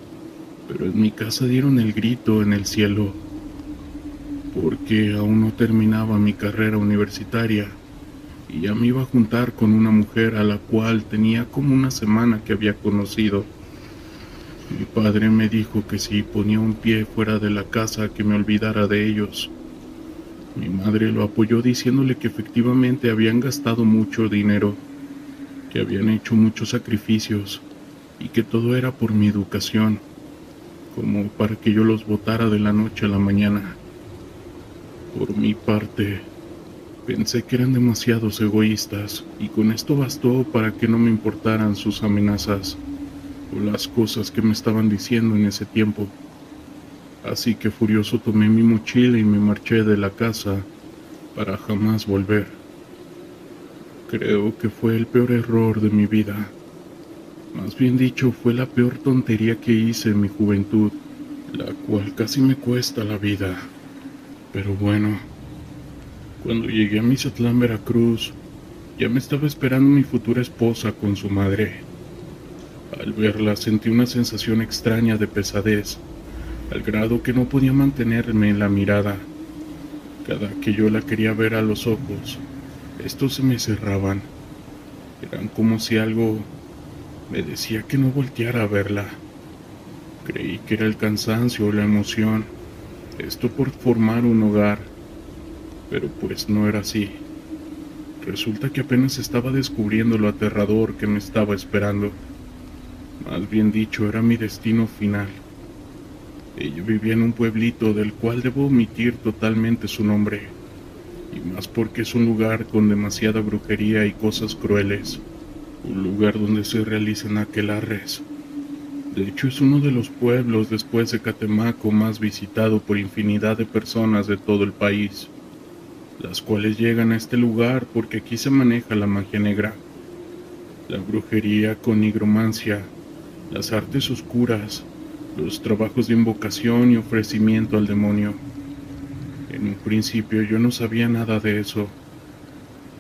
pero en mi casa dieron el grito en el cielo, porque aún no terminaba mi carrera universitaria y ya me iba a juntar con una mujer a la cual tenía como una semana que había conocido. Mi padre me dijo que si ponía un pie fuera de la casa que me olvidara de ellos. Mi madre lo apoyó diciéndole que efectivamente habían gastado mucho dinero, que habían hecho muchos sacrificios y que todo era por mi educación, como para que yo los botara de la noche a la mañana. Por mi parte, pensé que eran demasiados egoístas y con esto bastó para que no me importaran sus amenazas o las cosas que me estaban diciendo en ese tiempo. Así que furioso tomé mi mochila y me marché de la casa para jamás volver. Creo que fue el peor error de mi vida. Más bien dicho, fue la peor tontería que hice en mi juventud, la cual casi me cuesta la vida. Pero bueno, cuando llegué a Mizatlán, Veracruz, ya me estaba esperando mi futura esposa con su madre. Al verla sentí una sensación extraña de pesadez, al grado que no podía mantenerme en la mirada. Cada que yo la quería ver a los ojos, estos se me cerraban. Eran como si algo me decía que no volteara a verla. Creí que era el cansancio o la emoción, esto por formar un hogar, pero pues no era así. Resulta que apenas estaba descubriendo lo aterrador que me estaba esperando. Más bien dicho, era mi destino final. Ella vivía en un pueblito del cual debo omitir totalmente su nombre, y más porque es un lugar con demasiada brujería y cosas crueles, un lugar donde se realizan aquelarres. De hecho, es uno de los pueblos después de Catemaco más visitado por infinidad de personas de todo el país, las cuales llegan a este lugar porque aquí se maneja la magia negra, la brujería con nigromancia, las artes oscuras, los trabajos de invocación y ofrecimiento al demonio. En un principio yo no sabía nada de eso.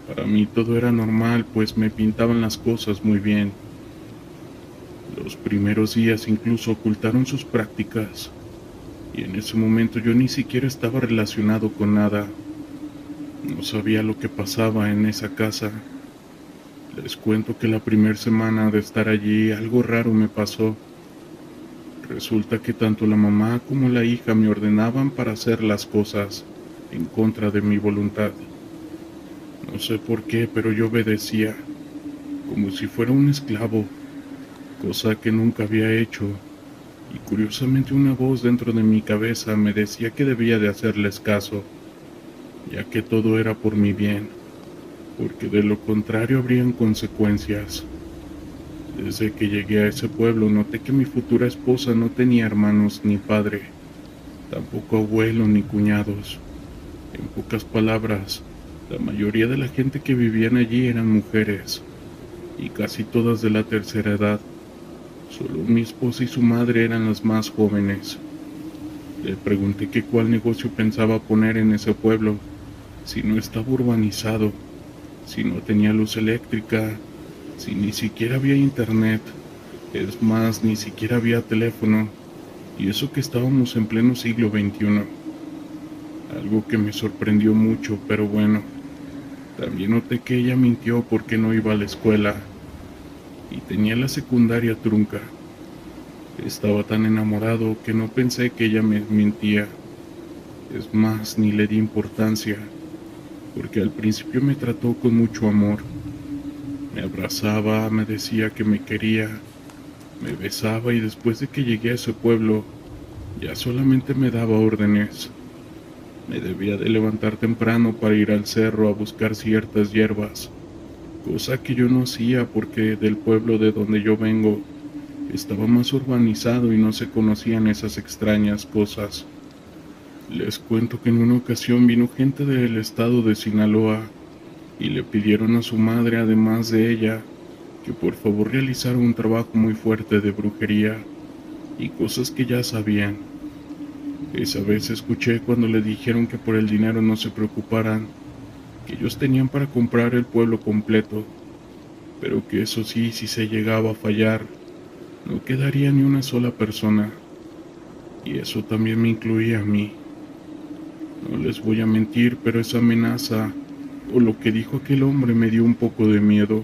Para mí todo era normal, pues me pintaban las cosas muy bien. Los primeros días incluso ocultaron sus prácticas, y en ese momento yo ni siquiera estaba relacionado con nada. No sabía lo que pasaba en esa casa. Les cuento que la primera semana de estar allí algo raro me pasó. Resulta que tanto la mamá como la hija me ordenaban para hacer las cosas en contra de mi voluntad. No sé por qué, pero yo obedecía, como si fuera un esclavo, cosa que nunca había hecho, y curiosamente una voz dentro de mi cabeza me decía que debía de hacerles caso, ya que todo era por mi bien, porque de lo contrario habrían consecuencias. Desde que llegué a ese pueblo noté que mi futura esposa no tenía hermanos ni padre, tampoco abuelo ni cuñados. En pocas palabras, la mayoría de la gente que vivían allí eran mujeres, y casi todas de la tercera edad. Solo mi esposa y su madre eran las más jóvenes. Le pregunté que cuál negocio pensaba poner en ese pueblo, si no estaba urbanizado, si no tenía luz eléctrica, si ni siquiera había internet, es más, ni siquiera había teléfono, y eso que estábamos en pleno siglo XXI. Algo que me sorprendió mucho, pero bueno, también noté que ella mintió porque no iba a la escuela, y tenía la secundaria trunca. Estaba tan enamorado que no pensé que ella me mentía. Es más, ni le di importancia, porque al principio me trató con mucho amor. Me abrazaba, me decía que me quería, me besaba y después de que llegué a ese pueblo, ya solamente me daba órdenes. Me debía de levantar temprano para ir al cerro a buscar ciertas hierbas, cosa que yo no hacía porque del pueblo de donde yo vengo estaba más urbanizado y no se conocían esas extrañas cosas. Les cuento que en una ocasión vino gente del estado de Sinaloa y le pidieron a su madre, además de ella, que por favor realizara un trabajo muy fuerte de brujería y cosas que ya sabían. Esa vez escuché cuando le dijeron que por el dinero no se preocuparan, que ellos tenían para comprar el pueblo completo, pero que eso sí, si se llegaba a fallar, no quedaría ni una sola persona, y eso también me incluía a mí. No les voy a mentir, pero esa amenaza, o lo que dijo aquel hombre, me dio un poco de miedo.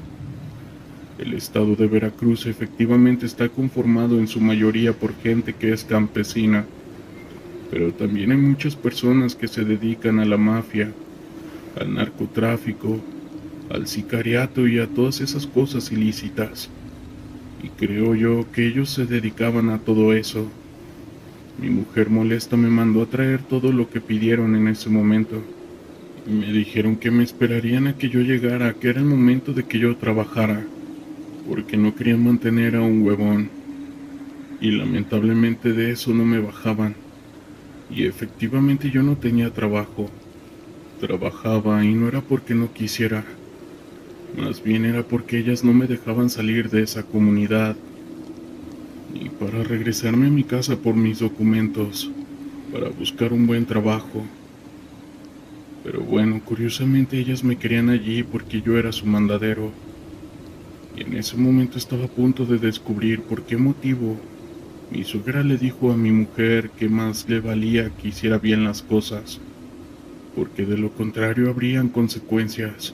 El estado de Veracruz efectivamente está conformado en su mayoría por gente que es campesina, pero también hay muchas personas que se dedican a la mafia, al narcotráfico, al sicariato y a todas esas cosas ilícitas. Y creo yo que ellos se dedicaban a todo eso. Mi mujer molesta me mandó a traer todo lo que pidieron en ese momento. Y me dijeron que me esperarían a que yo llegara, que era el momento de que yo trabajara, porque no querían mantener a un huevón. Y lamentablemente de eso no me bajaban. Y efectivamente yo no tenía trabajo. Trabajaba y no era porque no quisiera. Más bien era porque ellas no me dejaban salir de esa comunidad. Y para regresarme a mi casa por mis documentos, para buscar un buen trabajo. Pero bueno, curiosamente ellas me querían allí porque yo era su mandadero. Y en ese momento estaba a punto de descubrir por qué motivo mi suegra le dijo a mi mujer que más le valía que hiciera bien las cosas, porque de lo contrario habrían consecuencias,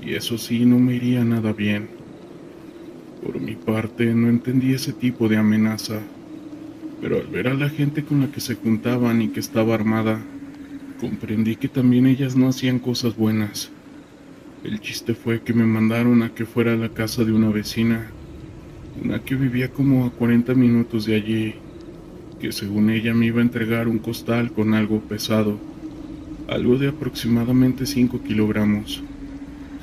y eso sí no me iría nada bien. Por mi parte no entendí ese tipo de amenaza, pero al ver a la gente con la que se juntaban y que estaba armada, comprendí que también ellas no hacían cosas buenas. El chiste fue que me mandaron a que fuera a la casa de una vecina, una que vivía como a 40 minutos de allí, que según ella me iba a entregar un costal con algo pesado, algo de aproximadamente 5 kilogramos,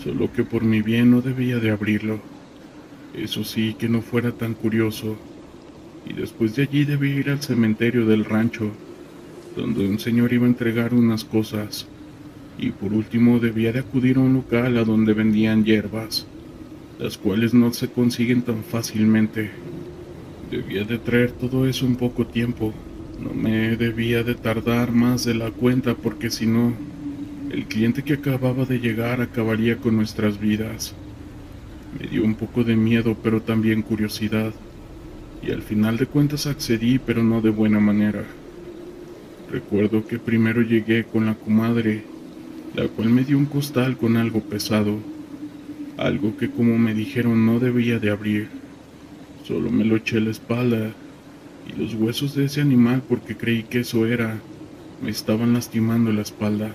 solo que por mi bien no debía de abrirlo. Eso sí, que no fuera tan curioso, y después de allí debía ir al cementerio del rancho, donde un señor iba a entregar unas cosas, y por último debía de acudir a un local a donde vendían hierbas, las cuales no se consiguen tan fácilmente. Debía de traer todo eso en poco tiempo, no me debía de tardar más de la cuenta porque si no, el cliente que acababa de llegar acabaría con nuestras vidas. Me dio un poco de miedo pero también curiosidad, y al final de cuentas accedí pero no de buena manera. Recuerdo que primero llegué con la comadre, la cual me dio un costal con algo pesado, algo que como me dijeron no debía de abrir. Solo me lo eché a la espalda y los huesos de ese animal, porque creí que eso era, me estaban lastimando la espalda.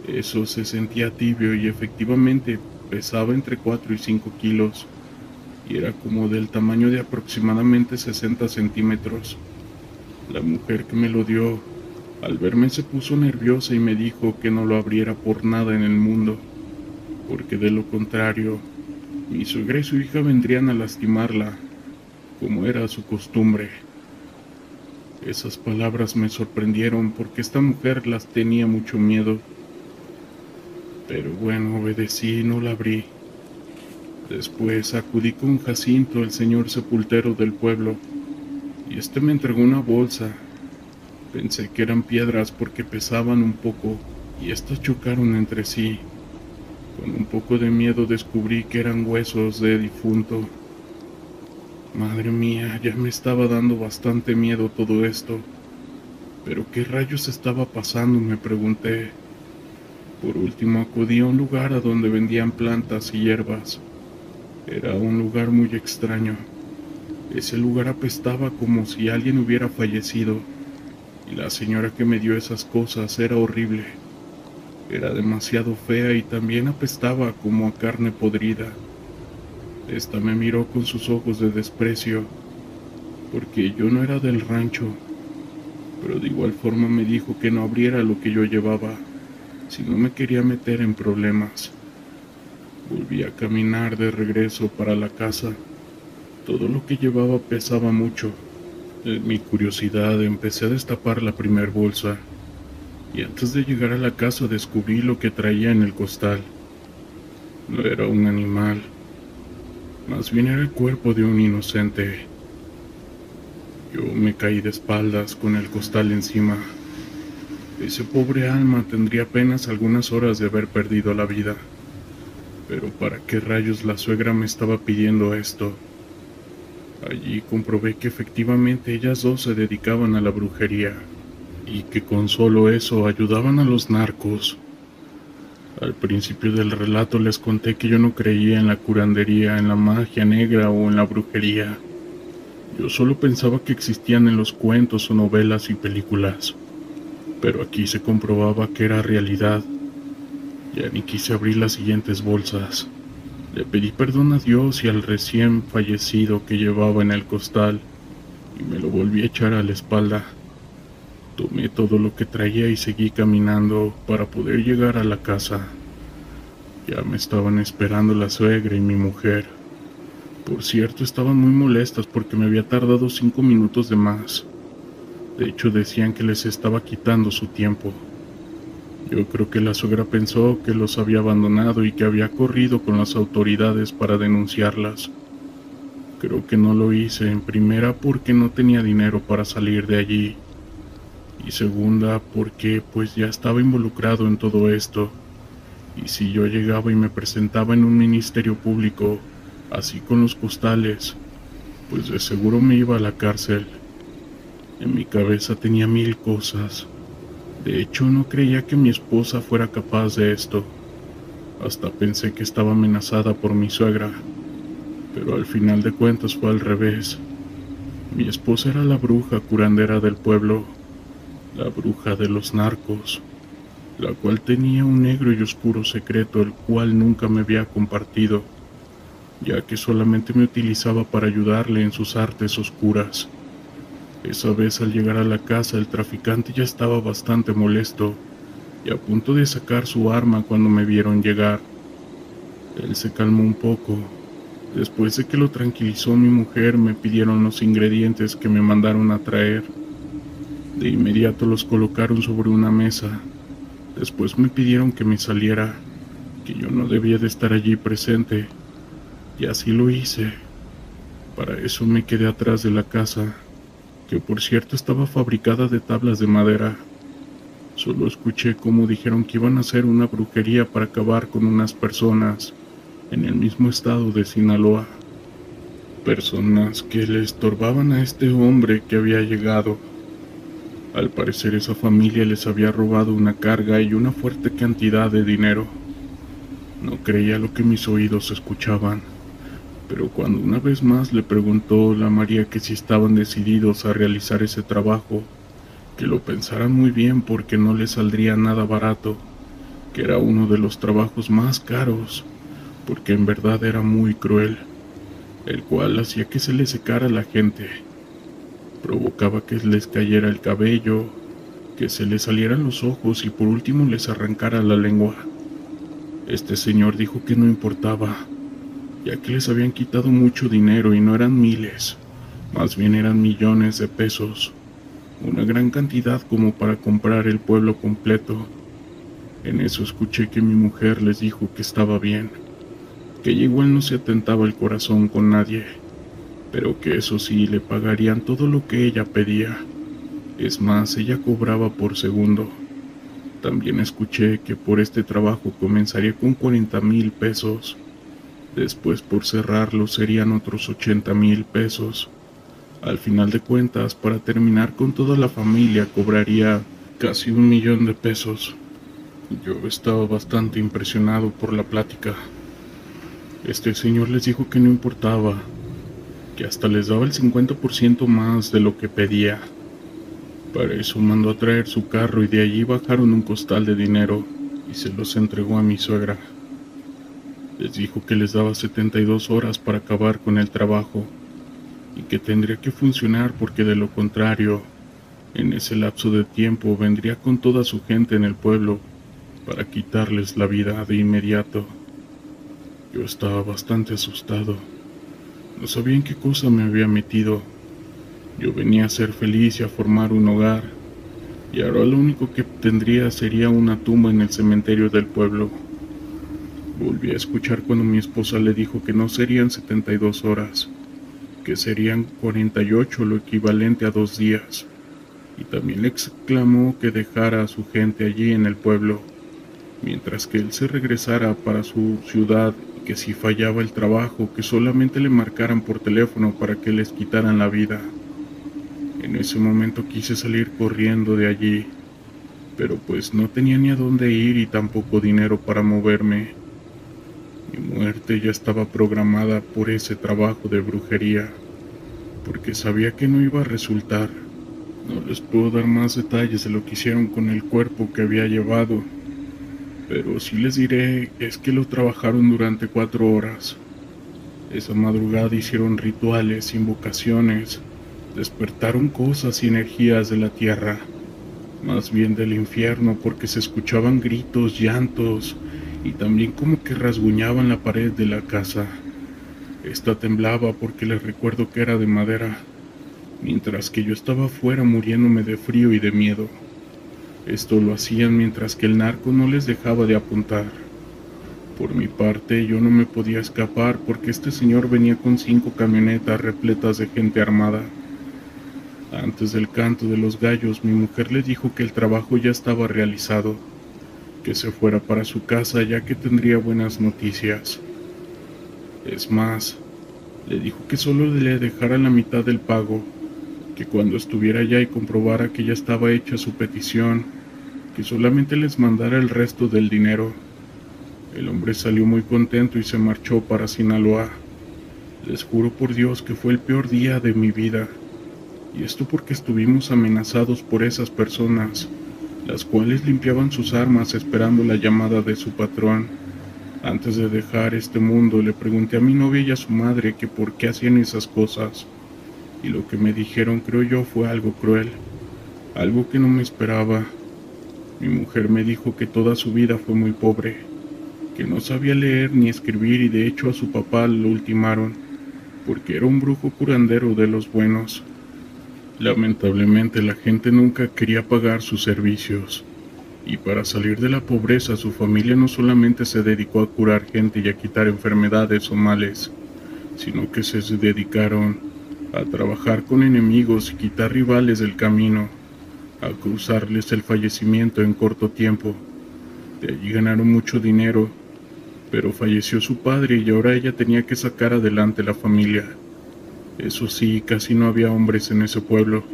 Eso se sentía tibio y efectivamente pesaba entre 4 y 5 kilos y era como del tamaño de aproximadamente 60 centímetros. La mujer que me lo dio, al verme se puso nerviosa y me dijo que no lo abriera por nada en el mundo, porque de lo contrario, mi suegra y su hija vendrían a lastimarla, como era su costumbre. Esas palabras me sorprendieron porque esta mujer las tenía mucho miedo. Pero bueno, obedecí y no la abrí. Después acudí con Jacinto, el señor sepultero del pueblo, y este me entregó una bolsa. Pensé que eran piedras porque pesaban un poco, y estas chocaron entre sí. Con un poco de miedo descubrí que eran huesos de difunto. Madre mía, ya me estaba dando bastante miedo todo esto. ¿Pero qué rayos estaba pasando?, me pregunté. Por último acudí a un lugar a donde vendían plantas y hierbas. Era un lugar muy extraño. Ese lugar apestaba como si alguien hubiera fallecido, y la señora que me dio esas cosas era horrible. Era demasiado fea y también apestaba como a carne podrida. Esta me miró con sus ojos de desprecio, porque yo no era del rancho, pero de igual forma me dijo que no abriera lo que yo llevaba, si no me quería meter en problemas. Volví a caminar de regreso para la casa. Todo lo que llevaba pesaba mucho. En mi curiosidad empecé a destapar la primer bolsa, y antes de llegar a la casa descubrí lo que traía en el costal. No era un animal, más bien era el cuerpo de un inocente. Yo me caí de espaldas con el costal encima. Ese pobre alma tendría apenas algunas horas de haber perdido la vida. Pero ¿para qué rayos la suegra me estaba pidiendo esto? Allí comprobé que efectivamente ellas dos se dedicaban a la brujería, y que con solo eso ayudaban a los narcos. Al principio del relato les conté que yo no creía en la curandería, en la magia negra o en la brujería. Yo solo pensaba que existían en los cuentos o novelas y películas. Pero aquí se comprobaba que era realidad. Ya ni quise abrir las siguientes bolsas. Le pedí perdón a Dios y al recién fallecido que llevaba en el costal, y me lo volví a echar a la espalda. Tomé todo lo que traía y seguí caminando para poder llegar a la casa. Ya me estaban esperando la suegra y mi mujer. Por cierto, estaban muy molestas porque me había tardado 5 minutos de más. De hecho, decían que les estaba quitando su tiempo. Yo creo que la suegra pensó que los había abandonado y que había corrido con las autoridades para denunciarlas. Creo que no lo hice, en primera porque no tenía dinero para salir de allí, y segunda porque pues ya estaba involucrado en todo esto, y si yo llegaba y me presentaba en un ministerio público, así con los costales, pues de seguro me iba a la cárcel. En mi cabeza tenía mil cosas. De hecho, no creía que mi esposa fuera capaz de esto. Hasta pensé que estaba amenazada por mi suegra, pero al final de cuentas fue al revés. Mi esposa era la bruja curandera del pueblo, la bruja de los narcos, la cual tenía un negro y oscuro secreto el cual nunca me había compartido, ya que solamente me utilizaba para ayudarle en sus artes oscuras. Esa vez al llegar a la casa el traficante ya estaba bastante molesto y a punto de sacar su arma cuando me vieron llegar. Él se calmó un poco. Después de que lo tranquilizó mi mujer, me pidieron los ingredientes que me mandaron a traer. De inmediato los colocaron sobre una mesa. Después me pidieron que me saliera, que yo no debía de estar allí presente, y así lo hice. Para eso me quedé atrás de la casa, que por cierto estaba fabricada de tablas de madera. Solo escuché cómo dijeron que iban a hacer una brujería para acabar con unas personas en el mismo estado de Sinaloa. Personas que le estorbaban a este hombre que había llegado. Al parecer esa familia les había robado una carga y una fuerte cantidad de dinero. No creía lo que mis oídos escuchaban, pero cuando una vez más le preguntó la María que si estaban decididos a realizar ese trabajo, que lo pensaran muy bien porque no les saldría nada barato, que era uno de los trabajos más caros, porque en verdad era muy cruel, el cual hacía que se les secara la gente, provocaba que les cayera el cabello, que se les salieran los ojos y por último les arrancara la lengua. Este señor dijo que no importaba, ya que les habían quitado mucho dinero y no eran miles, más bien eran millones de pesos, una gran cantidad como para comprar el pueblo completo. En eso escuché que mi mujer les dijo que estaba bien, que ella igual no se atentaba el corazón con nadie, pero que eso sí le pagarían todo lo que ella pedía. Es más, ella cobraba por segundo. También escuché que por este trabajo comenzaría con 40,000 pesos. Después por cerrarlo serían otros 80,000 pesos. Al final de cuentas, para terminar con toda la familia, cobraría casi 1,000,000 de pesos. Yo estaba bastante impresionado por la plática. Este señor les dijo que no importaba, que hasta les daba el 50% más de lo que pedía. Para eso mandó a traer su carro y de allí bajaron un costal de dinero y se los entregó a mi suegra. Les dijo que les daba 72 horas para acabar con el trabajo y que tendría que funcionar porque de lo contrario, en ese lapso de tiempo vendría con toda su gente en el pueblo para quitarles la vida de inmediato. Yo estaba bastante asustado. No sabía en qué cosa me había metido. Yo venía a ser feliz y a formar un hogar, y ahora lo único que tendría sería una tumba en el cementerio del pueblo. Volví a escuchar cuando mi esposa le dijo que no serían 72 horas, que serían 48, lo equivalente a 2 días, y también le exclamó que dejara a su gente allí en el pueblo, mientras que él se regresara para su ciudad y que si fallaba el trabajo, que solamente le marcaran por teléfono para que les quitaran la vida. En ese momento quise salir corriendo de allí, pero pues no tenía ni a dónde ir y tampoco dinero para moverme. Mi muerte ya estaba programada por ese trabajo de brujería, porque sabía que no iba a resultar. No les puedo dar más detalles de lo que hicieron con el cuerpo que había llevado, pero sí les diré es que lo trabajaron durante 4 horas. Esa madrugada hicieron rituales, invocaciones, despertaron cosas y energías de la tierra, más bien del infierno, porque se escuchaban gritos, llantos y también como que rasguñaban la pared de la casa. Esta temblaba porque les recuerdo que era de madera, mientras que yo estaba afuera muriéndome de frío y de miedo. Esto lo hacían mientras que el narco no les dejaba de apuntar. Por mi parte, yo no me podía escapar porque este señor venía con 5 camionetas repletas de gente armada. Antes del canto de los gallos, mi mujer le dijo que el trabajo ya estaba realizado, que se fuera para su casa ya que tendría buenas noticias. Es más, le dijo que solo le dejara la mitad del pago, que cuando estuviera allá y comprobara que ya estaba hecha su petición, que solamente les mandara el resto del dinero. El hombre salió muy contento y se marchó para Sinaloa. Les juro por Dios que fue el peor día de mi vida. Y esto porque estuvimos amenazados por esas personas, las cuales limpiaban sus armas esperando la llamada de su patrón. Antes de dejar este mundo, le pregunté a mi novia y a su madre que por qué hacían esas cosas. Y lo que me dijeron, creo yo, fue algo cruel, algo que no me esperaba. Mi mujer me dijo que toda su vida fue muy pobre, que no sabía leer ni escribir y de hecho a su papá lo ultimaron, porque era un brujo curandero de los buenos. Lamentablemente la gente nunca quería pagar sus servicios, y para salir de la pobreza su familia no solamente se dedicó a curar gente y a quitar enfermedades o males, sino que se dedicaron a trabajar con enemigos y quitar rivales del camino, a causarles el fallecimiento en corto tiempo. De allí ganaron mucho dinero, pero falleció su padre y ahora ella tenía que sacar adelante la familia. Eso sí, casi no había hombres en ese pueblo,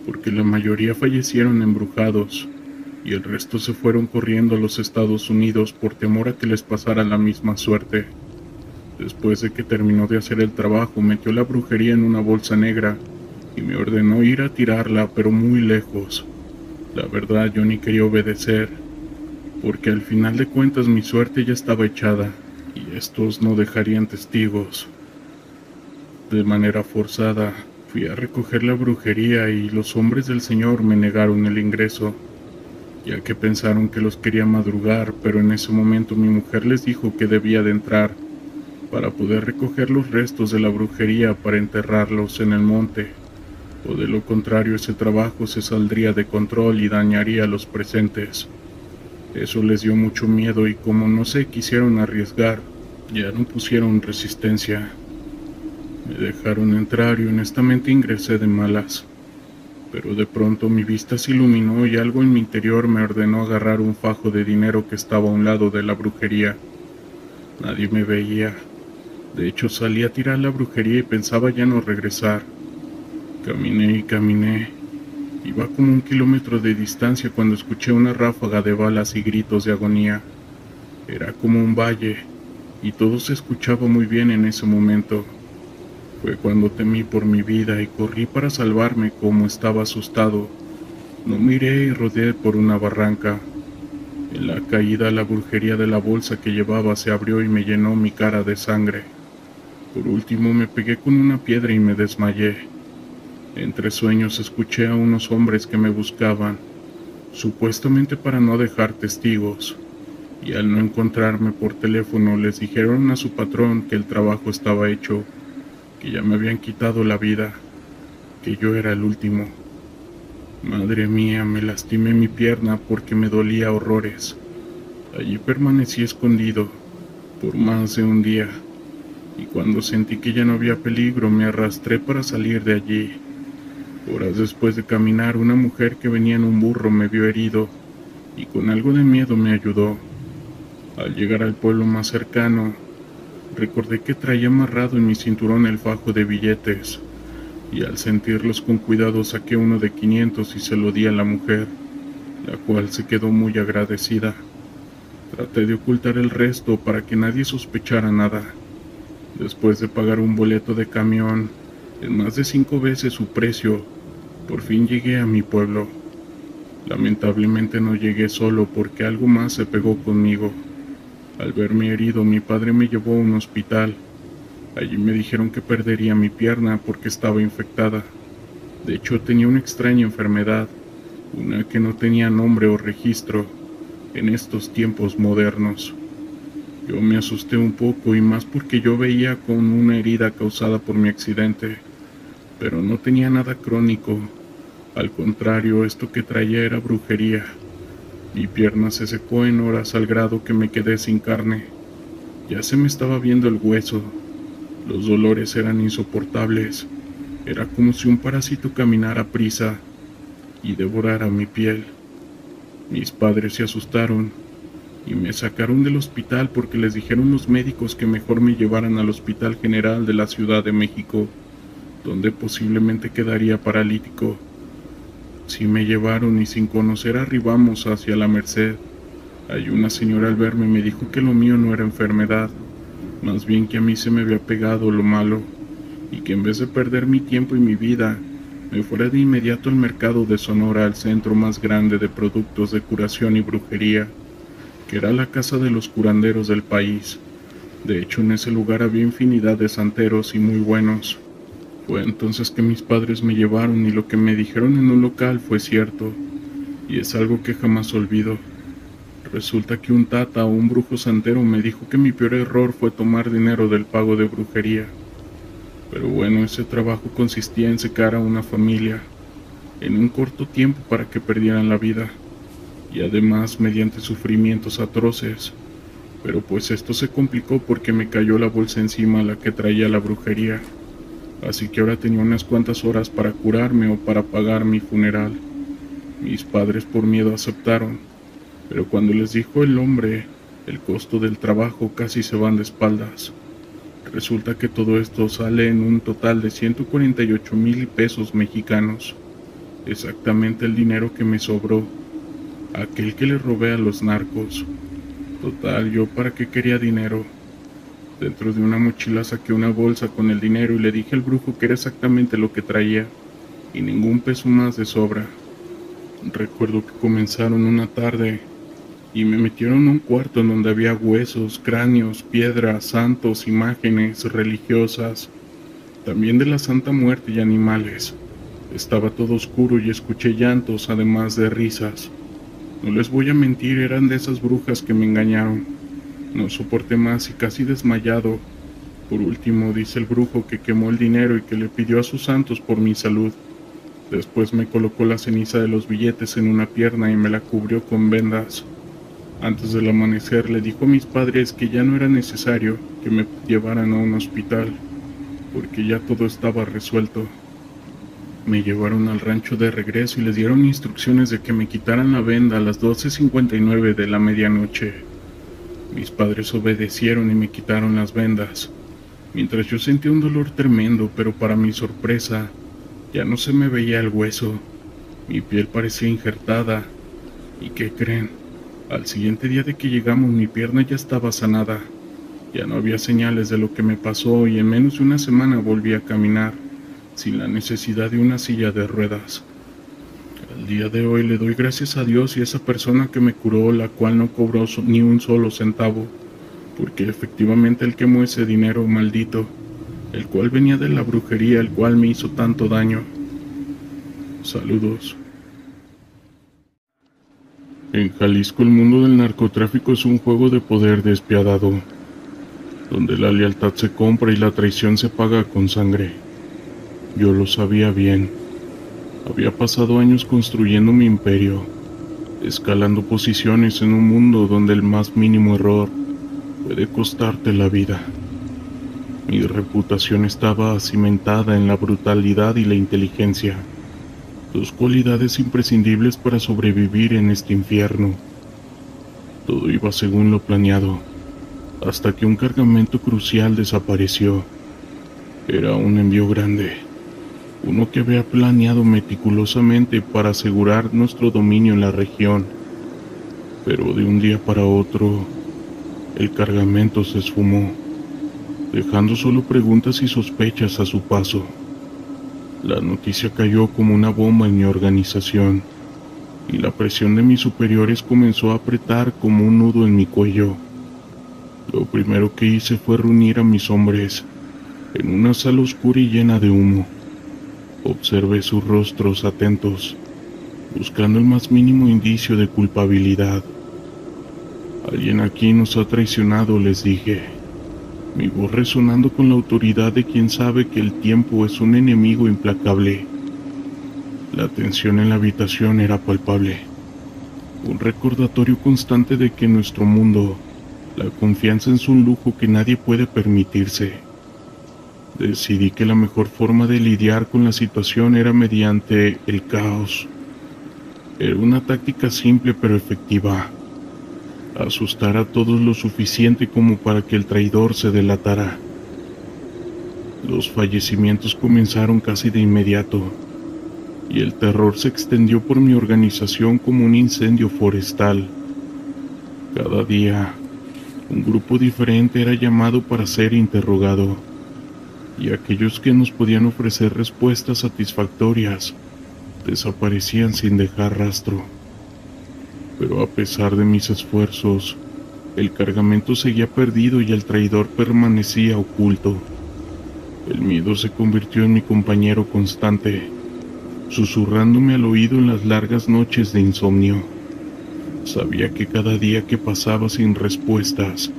porque la mayoría fallecieron embrujados, y el resto se fueron corriendo a los Estados Unidos por temor a que les pasara la misma suerte. Después de que terminó de hacer el trabajo, metió la brujería en una bolsa negra y me ordenó ir a tirarla, pero muy lejos. La verdad, yo ni quería obedecer, porque al final de cuentas mi suerte ya estaba echada, y estos no dejarían testigos. De manera forzada, fui a recoger la brujería y los hombres del señor me negaron el ingreso, ya que pensaron que los quería madrugar, pero en ese momento mi mujer les dijo que debía de entrar para poder recoger los restos de la brujería para enterrarlos en el monte, o de lo contrario ese trabajo se saldría de control y dañaría a los presentes. Eso les dio mucho miedo y como no se quisieron arriesgar, ya no pusieron resistencia. Me dejaron entrar y honestamente ingresé de malas, pero de pronto mi vista se iluminó y algo en mi interior me ordenó agarrar un fajo de dinero que estaba a un lado de la brujería. Nadie me veía. De hecho, salí a tirar la brujería y pensaba ya no regresar. Caminé y caminé. Iba como 1 kilómetro de distancia cuando escuché una ráfaga de balas y gritos de agonía. Era como un valle, y todo se escuchaba muy bien en ese momento. Fue cuando temí por mi vida y corrí para salvarme. Como estaba asustado, no miré y rodeé por una barranca. En la caída, la brujería de la bolsa que llevaba se abrió y me llenó mi cara de sangre. Por último me pegué con una piedra y me desmayé. Entre sueños escuché a unos hombres que me buscaban, supuestamente para no dejar testigos, y al no encontrarme por teléfono les dijeron a su patrón que el trabajo estaba hecho, que ya me habían quitado la vida, que yo era el último. Madre mía, me lastimé mi pierna porque me dolía horrores. Allí permanecí escondido por más de un día, y cuando sentí que ya no había peligro me arrastré para salir de allí. Horas después de caminar, una mujer que venía en un burro me vio herido y con algo de miedo me ayudó. Al llegar al pueblo más cercano, recordé que traía amarrado en mi cinturón el fajo de billetes, y al sentirlos con cuidado saqué uno de 500 y se lo di a la mujer, la cual se quedó muy agradecida. Traté de ocultar el resto para que nadie sospechara nada. Después de pagar un boleto de camión en más de 5 veces su precio, por fin llegué a mi pueblo. Lamentablemente no llegué solo porque algo más se pegó conmigo. Al verme herido, mi padre me llevó a un hospital. Allí me dijeron que perdería mi pierna porque estaba infectada. De hecho, tenía una extraña enfermedad, una que no tenía nombre o registro en estos tiempos modernos. Yo me asusté un poco y más porque yo veía con una herida causada por mi accidente, pero no tenía nada crónico. Al contrario, esto que traía era brujería. Mi pierna se secó en horas al grado que me quedé sin carne. Ya se me estaba viendo el hueso. Los dolores eran insoportables. Era como si un parásito caminara a prisa y devorara mi piel. Mis padres se asustaron y me sacaron del hospital porque les dijeron los médicos que mejor me llevaran al Hospital General de la Ciudad de México, donde posiblemente quedaría paralítico. Sí me llevaron y sin conocer arribamos hacia la Merced. Allí una señora al verme me dijo que lo mío no era enfermedad, más bien que a mí se me había pegado lo malo, y que en vez de perder mi tiempo y mi vida, me fuera de inmediato al mercado de Sonora, al centro más grande de productos de curación y brujería, que era la casa de los curanderos del país. De hecho, en ese lugar había infinidad de santeros y muy buenos. Fue entonces que mis padres me llevaron y lo que me dijeron en un local fue cierto, y es algo que jamás olvido. Resulta que un tata o un brujo santero me dijo que mi peor error fue tomar dinero del pago de brujería. Pero bueno, ese trabajo consistía en secar a una familia en un corto tiempo para que perdieran la vida, y además mediante sufrimientos atroces. Pero pues esto se complicó porque me cayó la bolsa encima la que traía la brujería, así que ahora tenía unas cuantas horas para curarme o para pagar mi funeral. Mis padres por miedo aceptaron, pero cuando les dijo el hombre el costo del trabajo casi se van de espaldas. Resulta que todo esto sale en un total de 148,000 pesos mexicanos, exactamente el dinero que me sobró, aquel que le robé a los narcos. Total, ¿yo para qué quería dinero? Dentro de una mochila saqué una bolsa con el dinero y le dije al brujo que era exactamente lo que traía, y ningún peso más de sobra. Recuerdo que comenzaron una tarde y me metieron a un cuarto en donde había huesos, cráneos, piedras, santos, imágenes religiosas, también de la Santa Muerte y animales. Estaba todo oscuro y escuché llantos, además de risas. No les voy a mentir, eran de esas brujas que me engañaron. No soporté más y casi desmayado. Por último, dice el brujo que quemó el dinero y que le pidió a sus santos por mi salud. Después me colocó la ceniza de los billetes en una pierna y me la cubrió con vendas. Antes del amanecer le dijo a mis padres que ya no era necesario que me llevaran a un hospital, porque ya todo estaba resuelto. Me llevaron al rancho de regreso y les dieron instrucciones de que me quitaran la venda a las 12:59 de la medianoche. Mis padres obedecieron y me quitaron las vendas, mientras yo sentía un dolor tremendo, pero para mi sorpresa, ya no se me veía el hueso. Mi piel parecía injertada. ¿Y qué creen? Al siguiente día de que llegamos, mi pierna ya estaba sanada. Ya no había señales de lo que me pasó y en menos de una semana volví a caminar, sin la necesidad de una silla de ruedas. Al día de hoy le doy gracias a Dios y a esa persona que me curó, la cual no cobró ni un solo centavo, porque efectivamente él quemó ese dinero maldito, el cual venía de la brujería, el cual me hizo tanto daño. Saludos. En Jalisco el mundo del narcotráfico es un juego de poder despiadado, donde la lealtad se compra y la traición se paga con sangre. Yo lo sabía bien. Había pasado años construyendo mi imperio, escalando posiciones en un mundo donde el más mínimo error puede costarte la vida. Mi reputación estaba cimentada en la brutalidad y la inteligencia, dos cualidades imprescindibles para sobrevivir en este infierno. Todo iba según lo planeado, hasta que un cargamento crucial desapareció. Era un envío grande, uno que había planeado meticulosamente para asegurar nuestro dominio en la región. Pero de un día para otro, el cargamento se esfumó, dejando solo preguntas y sospechas a su paso. La noticia cayó como una bomba en mi organización, y la presión de mis superiores comenzó a apretar como un nudo en mi cuello. Lo primero que hice fue reunir a mis hombres en una sala oscura y llena de humo. Observé sus rostros atentos, buscando el más mínimo indicio de culpabilidad. Alguien aquí nos ha traicionado, les dije, mi voz resonando con la autoridad de quien sabe que el tiempo es un enemigo implacable. La tensión en la habitación era palpable, un recordatorio constante de que nuestro mundo La confianza es un lujo que nadie puede permitirse. Decidí que la mejor forma de lidiar con la situación era mediante el caos. Era una táctica simple pero efectiva. Asustar a todos lo suficiente como para que el traidor se delatara. Los fallecimientos comenzaron casi de inmediato, y el terror se extendió por mi organización como un incendio forestal. Cada día, un grupo diferente era llamado para ser interrogado, y aquellos que nos podían ofrecer respuestas satisfactorias desaparecían sin dejar rastro. Pero a pesar de mis esfuerzos, el cargamento seguía perdido y el traidor permanecía oculto. El miedo se convirtió en mi compañero constante, susurrándome al oído en las largas noches de insomnio. Sabía que cada día que pasaba sin respuestas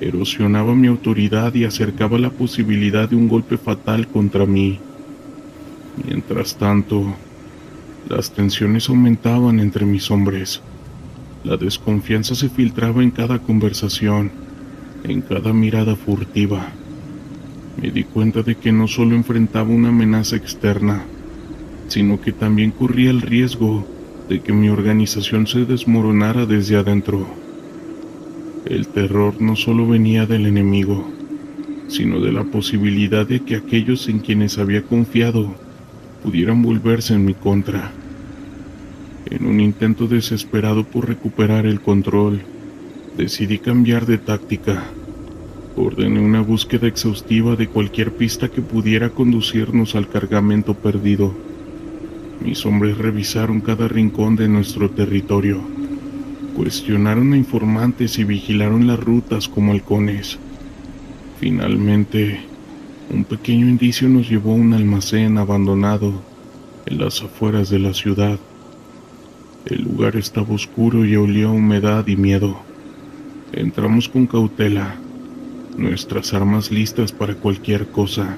erosionaba mi autoridad y acercaba la posibilidad de un golpe fatal contra mí. Mientras tanto, las tensiones aumentaban entre mis hombres. La desconfianza se filtraba en cada conversación, en cada mirada furtiva. Me di cuenta de que no solo enfrentaba una amenaza externa, sino que también corría el riesgo de que mi organización se desmoronara desde adentro. El terror no solo venía del enemigo, sino de la posibilidad de que aquellos en quienes había confiado pudieran volverse en mi contra. En un intento desesperado por recuperar el control, decidí cambiar de táctica. Ordené una búsqueda exhaustiva de cualquier pista que pudiera conducirnos al cargamento perdido. Mis hombres revisaron cada rincón de nuestro territorio, cuestionaron a informantes y vigilaron las rutas como halcones. Finalmente, un pequeño indicio nos llevó a un almacén abandonado en las afueras de la ciudad. El lugar estaba oscuro y olía a humedad y miedo. Entramos con cautela, nuestras armas listas para cualquier cosa.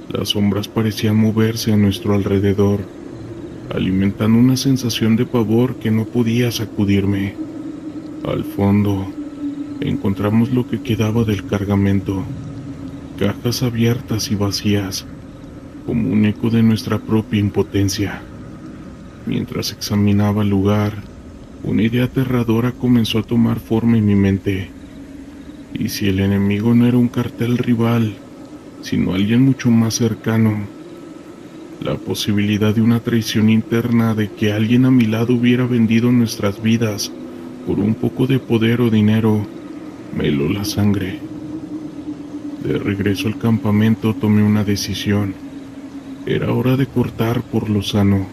Las sombras parecían moverse a nuestro alrededor, alimentando una sensación de pavor que no podía sacudirme. Al fondo, encontramos lo que quedaba del cargamento, cajas abiertas y vacías, como un eco de nuestra propia impotencia. Mientras examinaba el lugar, una idea aterradora comenzó a tomar forma en mi mente. ¿Y si el enemigo no era un cartel rival, sino alguien mucho más cercano? La posibilidad de una traición interna, de que alguien a mi lado hubiera vendido nuestras vidas por un poco de poder o dinero, me heló la sangre. De regreso al campamento tomé una decisión. Era hora de cortar por lo sano,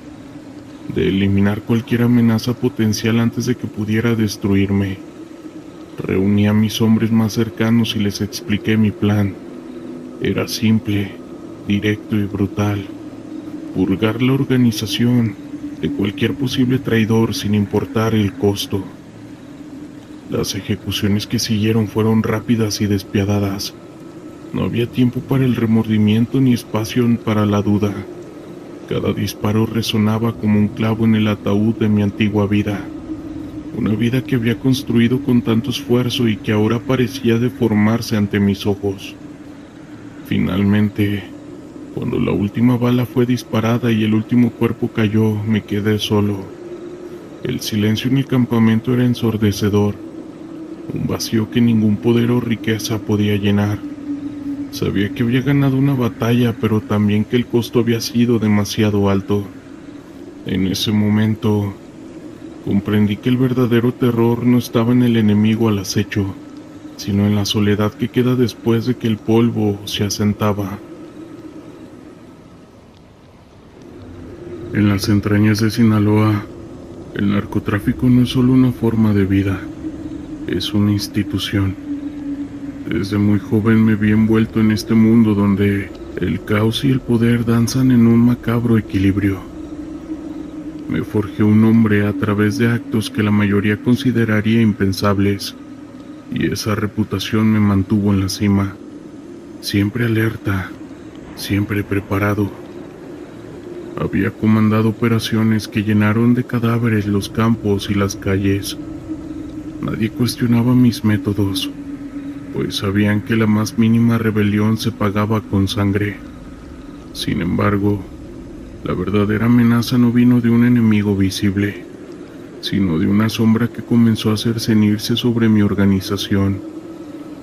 de eliminar cualquier amenaza potencial antes de que pudiera destruirme. Reuní a mis hombres más cercanos y les expliqué mi plan. Era simple, directo y brutal: purgar la organización de cualquier posible traidor sin importar el costo. Las ejecuciones que siguieron fueron rápidas y despiadadas. No había tiempo para el remordimiento ni espacio para la duda. Cada disparo resonaba como un clavo en el ataúd de mi antigua vida. Una vida que había construido con tanto esfuerzo y que ahora parecía deformarse ante mis ojos. Finalmente, cuando la última bala fue disparada y el último cuerpo cayó, me quedé solo. El silencio en el campamento era ensordecedor, un vacío que ningún poder o riqueza podía llenar. Sabía que había ganado una batalla, pero también que el costo había sido demasiado alto. En ese momento, comprendí que el verdadero terror no estaba en el enemigo al acecho, sino en la soledad que queda después de que el polvo se asentaba. En las entrañas de Sinaloa, el narcotráfico no es solo una forma de vida, es una institución. Desde muy joven me vi envuelto en este mundo donde el caos y el poder danzan en un macabro equilibrio. Me forjé un nombre a través de actos que la mayoría consideraría impensables, y esa reputación me mantuvo en la cima, siempre alerta, siempre preparado. Había comandado operaciones que llenaron de cadáveres los campos y las calles. Nadie cuestionaba mis métodos, pues sabían que la más mínima rebelión se pagaba con sangre. Sin embargo, la verdadera amenaza no vino de un enemigo visible, sino de una sombra que comenzó a cercenirse sobre mi organización,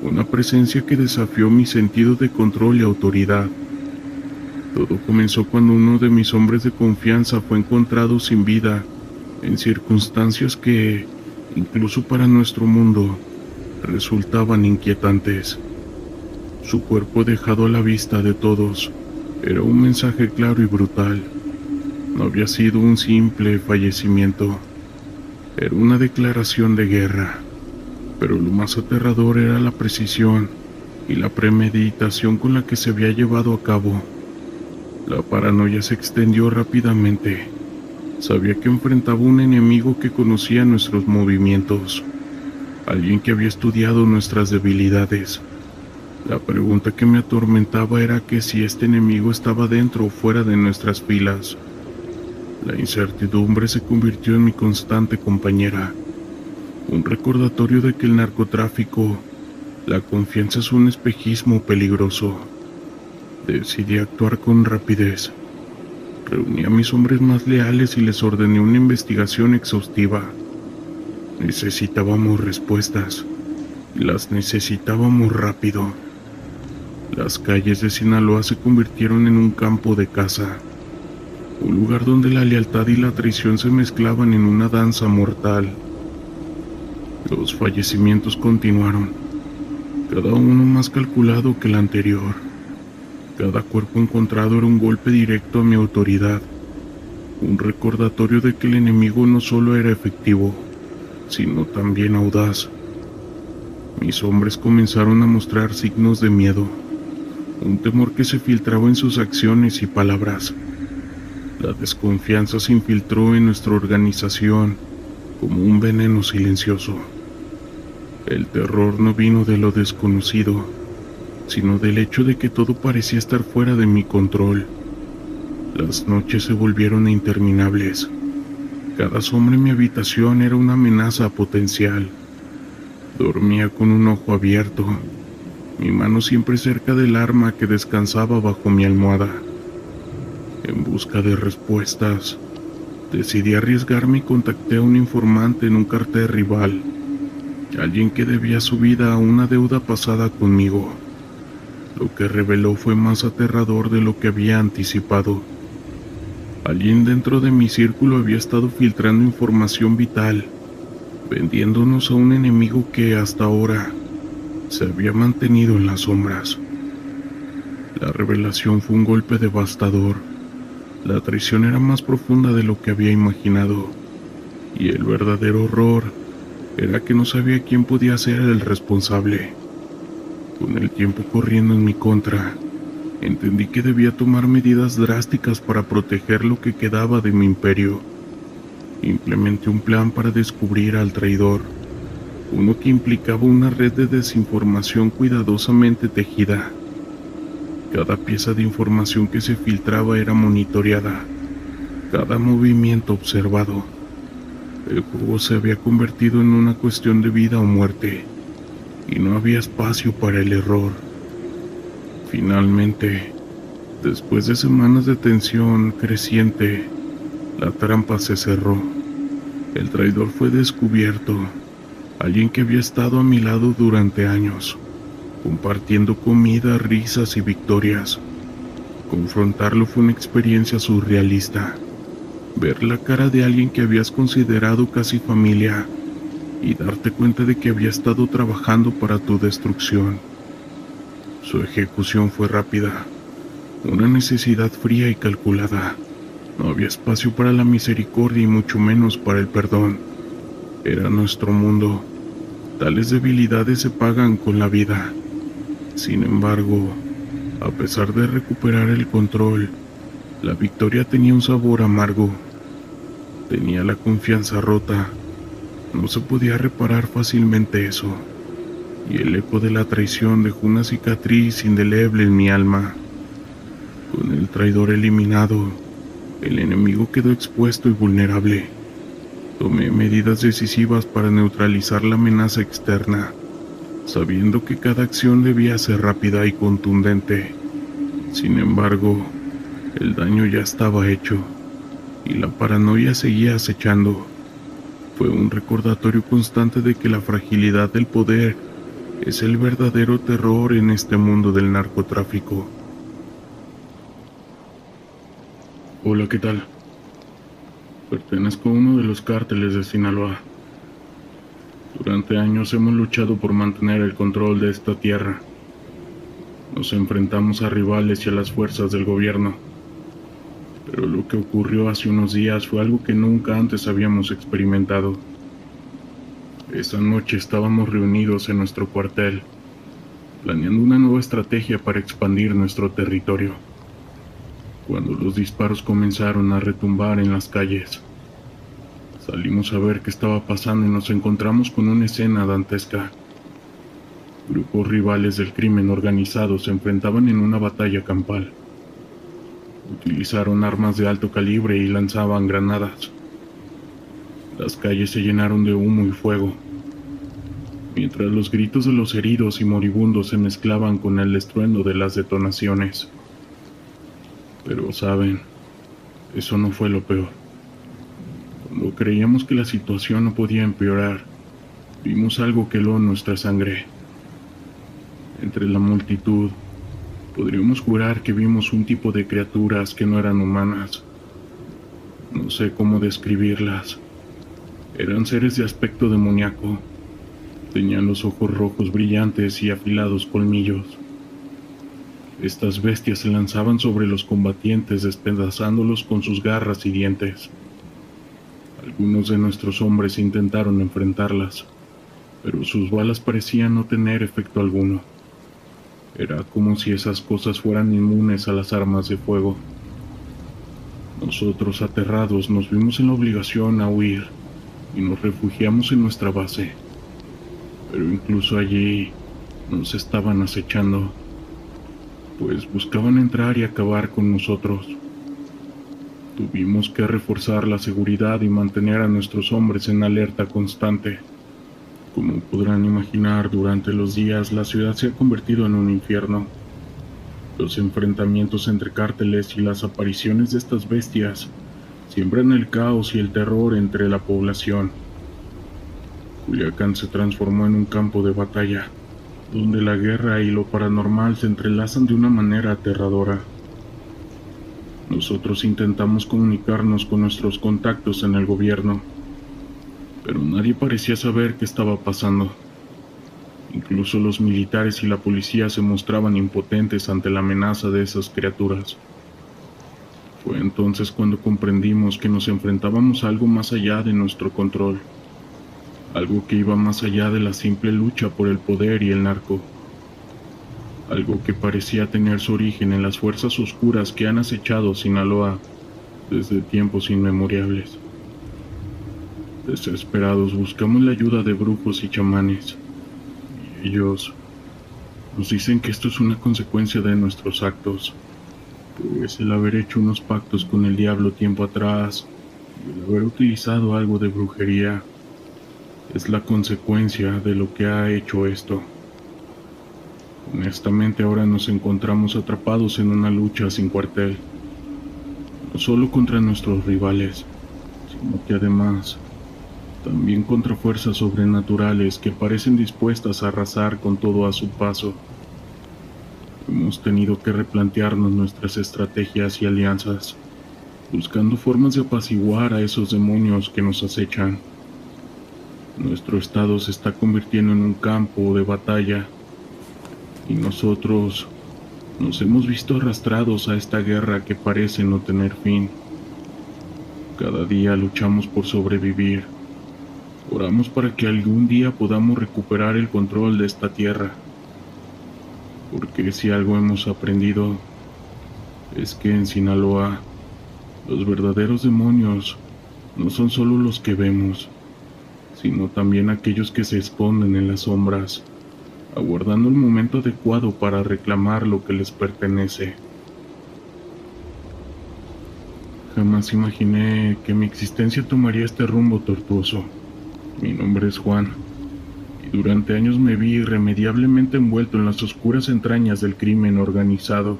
una presencia que desafió mi sentido de control y autoridad. Todo comenzó cuando uno de mis hombres de confianza fue encontrado sin vida, en circunstancias que, incluso para nuestro mundo, resultaban inquietantes. Su cuerpo, dejado a la vista de todos, era un mensaje claro y brutal. No había sido un simple fallecimiento, era una declaración de guerra. Pero lo más aterrador era la precisión y la premeditación con la que se había llevado a cabo. La paranoia se extendió rápidamente. Sabía que enfrentaba un enemigo que conocía nuestros movimientos, alguien que había estudiado nuestras debilidades. La pregunta que me atormentaba era que si este enemigo estaba dentro o fuera de nuestras filas. La incertidumbre se convirtió en mi constante compañera, un recordatorio de que el narcotráfico, la confianza, es un espejismo peligroso. Decidí actuar con rapidez. Reuní a mis hombres más leales y les ordené una investigación exhaustiva. Necesitábamos respuestas, y las necesitábamos rápido. Las calles de Sinaloa se convirtieron en un campo de caza, un lugar donde la lealtad y la traición se mezclaban en una danza mortal. Los fallecimientos continuaron, cada uno más calculado que el anterior. Cada cuerpo encontrado era un golpe directo a mi autoridad, un recordatorio de que el enemigo no solo era efectivo, sino también audaz. Mis hombres comenzaron a mostrar signos de miedo, un temor que se filtraba en sus acciones y palabras. La desconfianza se infiltró en nuestra organización como un veneno silencioso. El terror no vino de lo desconocido, sino del hecho de que todo parecía estar fuera de mi control. Las noches se volvieron interminables. Cada sombra en mi habitación era una amenaza potencial. Dormía con un ojo abierto, mi mano siempre cerca del arma que descansaba bajo mi almohada. En busca de respuestas, decidí arriesgarme y contacté a un informante en un cartel rival, alguien que debía su vida a una deuda pasada conmigo. Lo que reveló fue más aterrador de lo que había anticipado. Alguien dentro de mi círculo había estado filtrando información vital, vendiéndonos a un enemigo que hasta ahora se había mantenido en las sombras. La revelación fue un golpe devastador. La traición era más profunda de lo que había imaginado, y el verdadero horror era que no sabía quién podía ser el responsable. Con el tiempo corriendo en mi contra, entendí que debía tomar medidas drásticas para proteger lo que quedaba de mi imperio. Implementé un plan para descubrir al traidor, uno que implicaba una red de desinformación cuidadosamente tejida. Cada pieza de información que se filtraba era monitoreada, cada movimiento observado. El juego se había convertido en una cuestión de vida o muerte, y no había espacio para el error. Finalmente, después de semanas de tensión creciente, la trampa se cerró. El traidor fue descubierto, alguien que había estado a mi lado durante años, compartiendo comida, risas y victorias. Confrontarlo fue una experiencia surrealista. Ver la cara de alguien que habías considerado casi familia y darte cuenta de que había estado trabajando para tu destrucción. Su ejecución fue rápida, una necesidad fría y calculada. No había espacio para la misericordia y mucho menos para el perdón. Era nuestro mundo. Tales debilidades se pagan con la vida. Sin embargo, a pesar de recuperar el control, la victoria tenía un sabor amargo. Tenía la confianza rota. No se podía reparar fácilmente eso, y el eco de la traición dejó una cicatriz indeleble en mi alma. Con el traidor eliminado, el enemigo quedó expuesto y vulnerable. Tomé medidas decisivas para neutralizar la amenaza externa, sabiendo que cada acción debía ser rápida y contundente. Sin embargo, el daño ya estaba hecho, y la paranoia seguía acechando. Fue un recordatorio constante de que la fragilidad del poder es el verdadero terror en este mundo del narcotráfico. Hola, ¿qué tal? Pertenezco a uno de los cárteles de Sinaloa. Durante años hemos luchado por mantener el control de esta tierra. Nos enfrentamos a rivales y a las fuerzas del gobierno. Pero lo que ocurrió hace unos días fue algo que nunca antes habíamos experimentado. Esa noche estábamos reunidos en nuestro cuartel, planeando una nueva estrategia para expandir nuestro territorio, cuando los disparos comenzaron a retumbar en las calles. Salimos a ver qué estaba pasando y nos encontramos con una escena dantesca. Grupos rivales del crimen organizado se enfrentaban en una batalla campal. Utilizaron armas de alto calibre y lanzaban granadas. Las calles se llenaron de humo y fuego, mientras los gritos de los heridos y moribundos se mezclaban con el estruendo de las detonaciones. Pero, ¿saben? Eso no fue lo peor. Cuando creíamos que la situación no podía empeorar, vimos algo que heló nuestra sangre. Entre la multitud, podríamos jurar que vimos un tipo de criaturas que no eran humanas. No sé cómo describirlas. Eran seres de aspecto demoníaco. Tenían los ojos rojos brillantes y afilados colmillos. Estas bestias se lanzaban sobre los combatientes, despedazándolos con sus garras y dientes. Algunos de nuestros hombres intentaron enfrentarlas, pero sus balas parecían no tener efecto alguno. Era como si esas cosas fueran inmunes a las armas de fuego. Nosotros, aterrados, nos vimos en la obligación a huir y nos refugiamos en nuestra base. Pero incluso allí nos estaban acechando, pues buscaban entrar y acabar con nosotros. Tuvimos que reforzar la seguridad y mantener a nuestros hombres en alerta constante. Como podrán imaginar, durante los días la ciudad se ha convertido en un infierno. Los enfrentamientos entre cárteles y las apariciones de estas bestias siembran el caos y el terror entre la población. Culiacán se transformó en un campo de batalla, donde la guerra y lo paranormal se entrelazan de una manera aterradora. Nosotros intentamos comunicarnos con nuestros contactos en el gobierno, pero nadie parecía saber qué estaba pasando. Incluso los militares y la policía se mostraban impotentes ante la amenaza de esas criaturas. Fue entonces cuando comprendimos que nos enfrentábamos a algo más allá de nuestro control, algo que iba más allá de la simple lucha por el poder y el narco. Algo que parecía tener su origen en las fuerzas oscuras que han acechado Sinaloa desde tiempos inmemoriales. Desesperados buscamos la ayuda de brujos y chamanes, y ellos nos dicen que esto es una consecuencia de nuestros actos, pues el haber hecho unos pactos con el diablo tiempo atrás y el haber utilizado algo de brujería es la consecuencia de lo que ha hecho esto. Honestamente, ahora nos encontramos atrapados en una lucha sin cuartel, no solo contra nuestros rivales, sino que además también contra fuerzas sobrenaturales que parecen dispuestas a arrasar con todo a su paso. Hemos tenido que replantearnos nuestras estrategias y alianzas, buscando formas de apaciguar a esos demonios que nos acechan. Nuestro estado se está convirtiendo en un campo de batalla, y nosotros nos hemos visto arrastrados a esta guerra que parece no tener fin. Cada día luchamos por sobrevivir. Oramos para que algún día podamos recuperar el control de esta tierra. Porque si algo hemos aprendido, es que en Sinaloa, los verdaderos demonios no son solo los que vemos, sino también aquellos que se esconden en las sombras, aguardando el momento adecuado para reclamar lo que les pertenece. Jamás imaginé que mi existencia tomaría este rumbo tortuoso. Mi nombre es Juan, y durante años me vi irremediablemente envuelto en las oscuras entrañas del crimen organizado,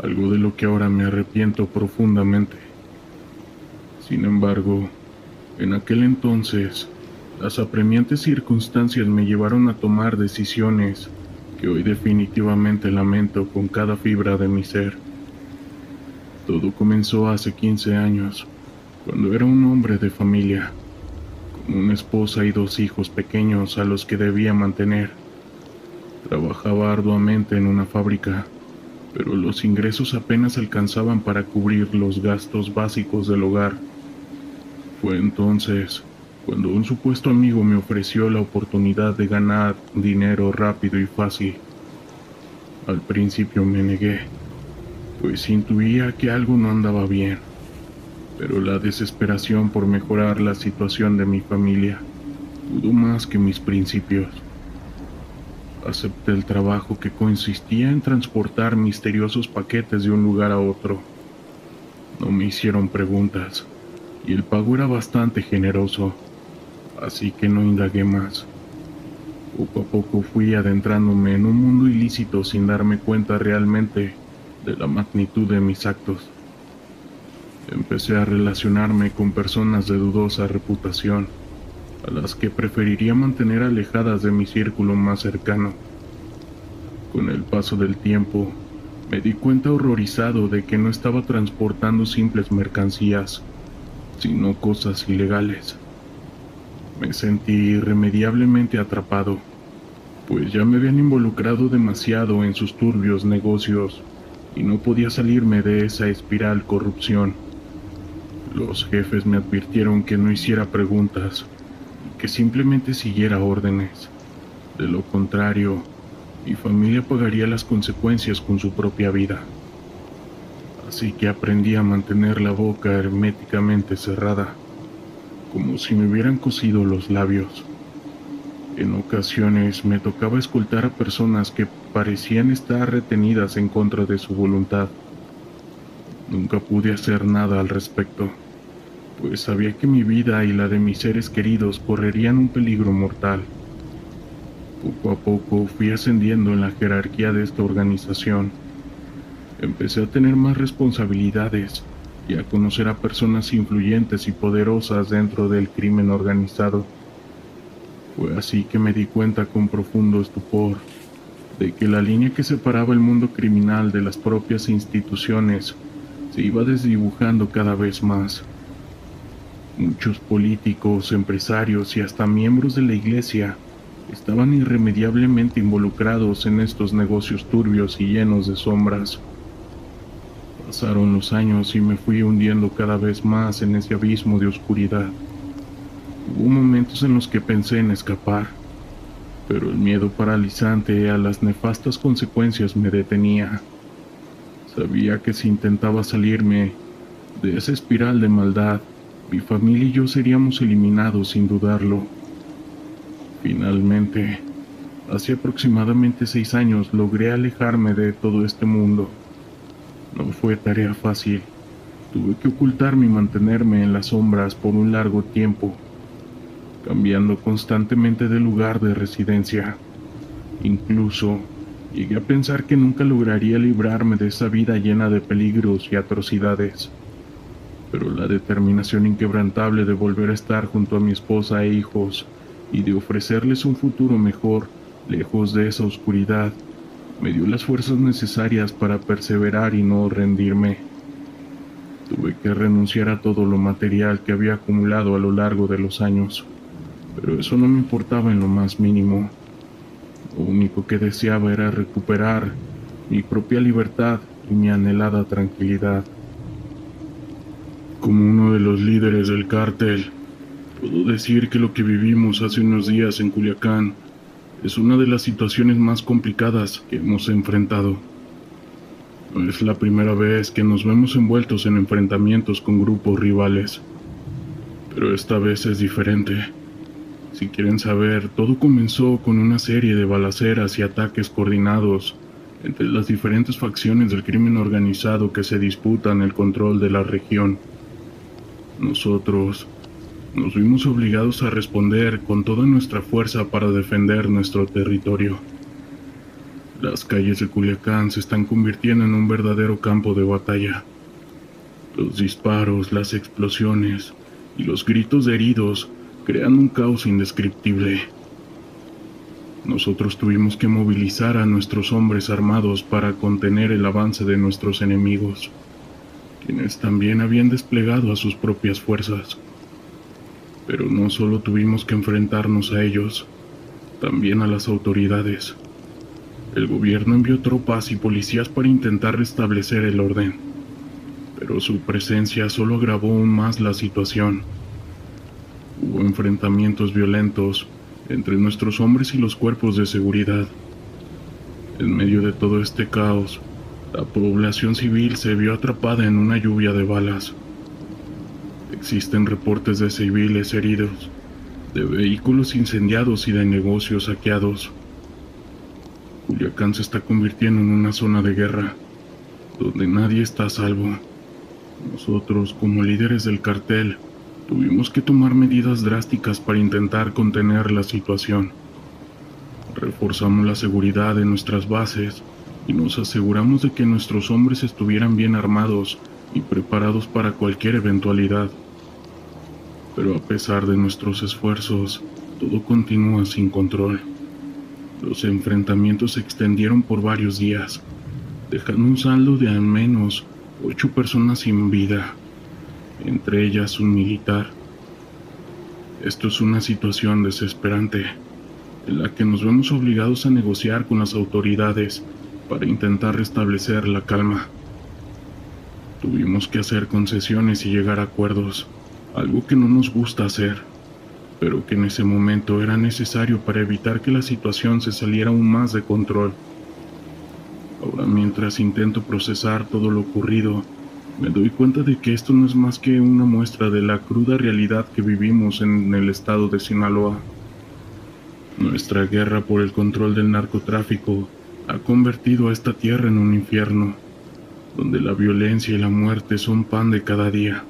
algo de lo que ahora me arrepiento profundamente. Sin embargo, en aquel entonces, las apremiantes circunstancias me llevaron a tomar decisiones que hoy definitivamente lamento con cada fibra de mi ser. Todo comenzó hace 15 años, cuando era un hombre de familia, con una esposa y 2 hijos pequeños a los que debía mantener. Trabajaba arduamente en una fábrica, pero los ingresos apenas alcanzaban para cubrir los gastos básicos del hogar. Fue entonces cuando un supuesto amigo me ofreció la oportunidad de ganar dinero rápido y fácil. Al principio me negué, pues intuía que algo no andaba bien, pero la desesperación por mejorar la situación de mi familia pudo más que mis principios. Acepté el trabajo que consistía en transportar misteriosos paquetes de un lugar a otro. No me hicieron preguntas, y el pago era bastante generoso, así que no indagué más. Poco a poco fui adentrándome en un mundo ilícito sin darme cuenta realmente de la magnitud de mis actos. Empecé a relacionarme con personas de dudosa reputación, a las que preferiría mantener alejadas de mi círculo más cercano. Con el paso del tiempo, me di cuenta horrorizado de que no estaba transportando simples mercancías, sino cosas ilegales. Me sentí irremediablemente atrapado, pues ya me habían involucrado demasiado en sus turbios negocios y no podía salirme de esa espiral corrupción. Los jefes me advirtieron que no hiciera preguntas y que simplemente siguiera órdenes. De lo contrario, mi familia pagaría las consecuencias con su propia vida. Así que aprendí a mantener la boca herméticamente cerrada, como si me hubieran cosido los labios. En ocasiones me tocaba escoltar a personas que parecían estar retenidas en contra de su voluntad. Nunca pude hacer nada al respecto, pues sabía que mi vida y la de mis seres queridos correrían un peligro mortal. Poco a poco fui ascendiendo en la jerarquía de esta organización. Empecé a tener más responsabilidades y a conocer a personas influyentes y poderosas dentro del crimen organizado. Fue así que me di cuenta con profundo estupor de que la línea que separaba el mundo criminal de las propias instituciones se iba desdibujando cada vez más. Muchos políticos, empresarios y hasta miembros de la iglesia estaban irremediablemente involucrados en estos negocios turbios y llenos de sombras. Pasaron los años y me fui hundiendo cada vez más en ese abismo de oscuridad. Hubo momentos en los que pensé en escapar, pero el miedo paralizante a las nefastas consecuencias me detenía. Sabía que si intentaba salirme de esa espiral de maldad, mi familia y yo seríamos eliminados sin dudarlo. Finalmente, hace aproximadamente 6 años logré alejarme de todo este mundo. No fue tarea fácil. Tuve que ocultarme y mantenerme en las sombras por un largo tiempo, cambiando constantemente de lugar de residencia. Incluso llegué a pensar que nunca lograría librarme de esa vida llena de peligros y atrocidades. Pero la determinación inquebrantable de volver a estar junto a mi esposa e hijos y de ofrecerles un futuro mejor, lejos de esa oscuridad, me dio las fuerzas necesarias para perseverar y no rendirme. Tuve que renunciar a todo lo material que había acumulado a lo largo de los años, pero eso no me importaba en lo más mínimo. Lo único que deseaba era recuperar mi propia libertad y mi anhelada tranquilidad. Como uno de los líderes del cártel, puedo decir que lo que vivimos hace unos días en Culiacán es una de las situaciones más complicadas que hemos enfrentado. No es la primera vez que nos vemos envueltos en enfrentamientos con grupos rivales, pero esta vez es diferente. Si quieren saber, todo comenzó con una serie de balaceras y ataques coordinados entre las diferentes facciones del crimen organizado que se disputan el control de la región. Nosotros nos vimos obligados a responder con toda nuestra fuerza para defender nuestro territorio. Las calles de Culiacán se están convirtiendo en un verdadero campo de batalla. Los disparos, las explosiones y los gritos de heridos crean un caos indescriptible. Nosotros tuvimos que movilizar a nuestros hombres armados para contener el avance de nuestros enemigos, quienes también habían desplegado a sus propias fuerzas. Pero no solo tuvimos que enfrentarnos a ellos, también a las autoridades. El gobierno envió tropas y policías para intentar restablecer el orden, pero su presencia solo agravó aún más la situación. Hubo enfrentamientos violentos entre nuestros hombres y los cuerpos de seguridad. En medio de todo este caos, la población civil se vio atrapada en una lluvia de balas. Existen reportes de civiles heridos, de vehículos incendiados y de negocios saqueados. Culiacán se está convirtiendo en una zona de guerra, donde nadie está a salvo. Nosotros, como líderes del cartel, tuvimos que tomar medidas drásticas para intentar contener la situación. Reforzamos la seguridad de nuestras bases y nos aseguramos de que nuestros hombres estuvieran bien armados y preparados para cualquier eventualidad. Pero a pesar de nuestros esfuerzos, todo continúa sin control. Los enfrentamientos se extendieron por varios días, dejando un saldo de al menos 8 personas sin vida, entre ellas un militar. Esto es una situación desesperante, en la que nos vemos obligados a negociar con las autoridades para intentar restablecer la calma. Tuvimos que hacer concesiones y llegar a acuerdos, algo que no nos gusta hacer, pero que en ese momento era necesario para evitar que la situación se saliera aún más de control. Ahora, mientras intento procesar todo lo ocurrido, me doy cuenta de que esto no es más que una muestra de la cruda realidad que vivimos en el estado de Sinaloa. Nuestra guerra por el control del narcotráfico ha convertido a esta tierra en un infierno, donde la violencia y la muerte son pan de cada día.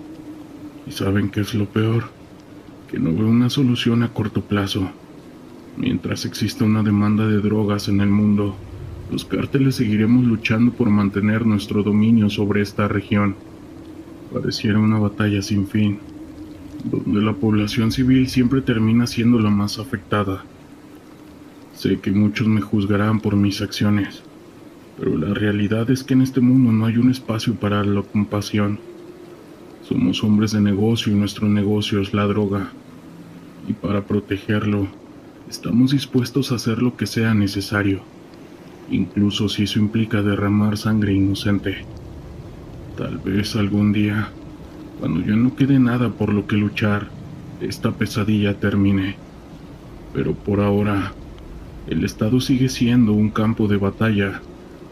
¿Y saben qué es lo peor? Que no veo una solución a corto plazo. Mientras exista una demanda de drogas en el mundo, los cárteles seguiremos luchando por mantener nuestro dominio sobre esta región. Pareciera una batalla sin fin, donde la población civil siempre termina siendo la más afectada. Sé que muchos me juzgarán por mis acciones, pero la realidad es que en este mundo no hay un espacio para la compasión. Somos hombres de negocio y nuestro negocio es la droga. Y para protegerlo, estamos dispuestos a hacer lo que sea necesario, incluso si eso implica derramar sangre inocente. Tal vez algún día, cuando ya no quede nada por lo que luchar, esta pesadilla termine. Pero por ahora, el estado sigue siendo un campo de batalla,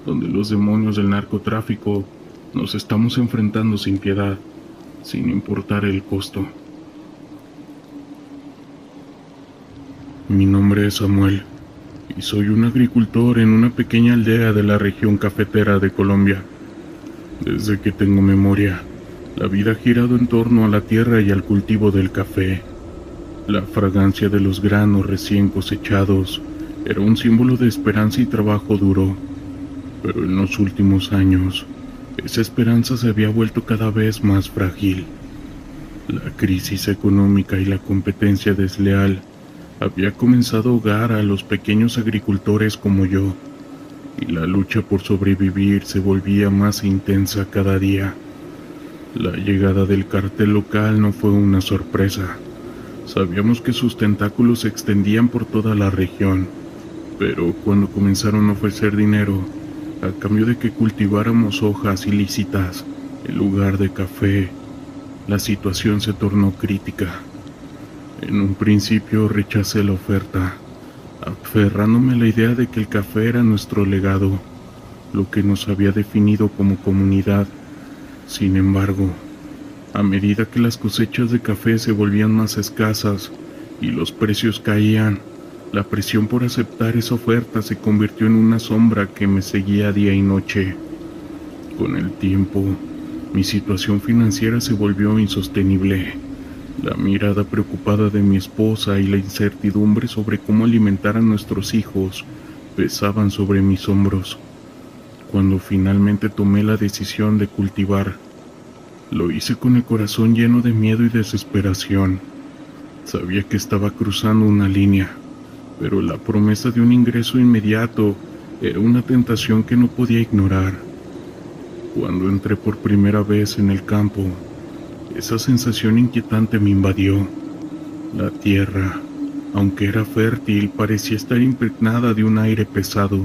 donde los demonios del narcotráfico nos estamos enfrentando sin piedad, sin importar el costo. Mi nombre es Samuel, y soy un agricultor en una pequeña aldea de la región cafetera de Colombia. Desde que tengo memoria, la vida ha girado en torno a la tierra y al cultivo del café. La fragancia de los granos recién cosechados era un símbolo de esperanza y trabajo duro, pero en los últimos años, esa esperanza se había vuelto cada vez más frágil. La crisis económica y la competencia desleal había comenzado a ahogar a los pequeños agricultores como yo, y la lucha por sobrevivir se volvía más intensa cada día. La llegada del cartel local no fue una sorpresa. Sabíamos que sus tentáculos se extendían por toda la región, pero cuando comenzaron a ofrecer dinero a cambio de que cultiváramos hojas ilícitas en lugar de café, la situación se tornó crítica. En un principio rechacé la oferta, aferrándome a la idea de que el café era nuestro legado, lo que nos había definido como comunidad. Sin embargo, a medida que las cosechas de café se volvían más escasas y los precios caían, La presión por aceptar esa oferta se convirtió en una sombra que me seguía día y noche. Con el tiempo, mi situación financiera se volvió insostenible. La mirada preocupada de mi esposa y la incertidumbre sobre cómo alimentar a nuestros hijos pesaban sobre mis hombros. Cuando finalmente tomé la decisión de cultivar, lo hice con el corazón lleno de miedo y desesperación. Sabía que estaba cruzando una línea, pero la promesa de un ingreso inmediato era una tentación que no podía ignorar. Cuando entré por primera vez en el campo, esa sensación inquietante me invadió. La tierra, aunque era fértil, parecía estar impregnada de un aire pesado,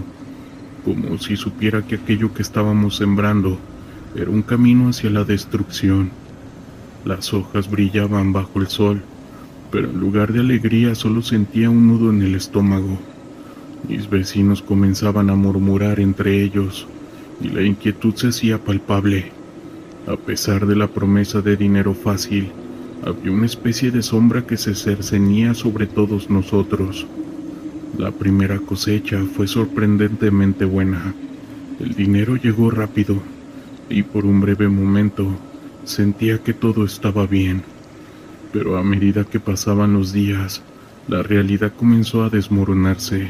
como si supiera que aquello que estábamos sembrando era un camino hacia la destrucción. Las hojas brillaban bajo el sol, pero en lugar de alegría solo sentía un nudo en el estómago. Mis vecinos comenzaban a murmurar entre ellos, y la inquietud se hacía palpable. A pesar de la promesa de dinero fácil, había una especie de sombra que se cercenía sobre todos nosotros. La primera cosecha fue sorprendentemente buena. El dinero llegó rápido, y por un breve momento sentía que todo estaba bien. Pero a medida que pasaban los días, la realidad comenzó a desmoronarse.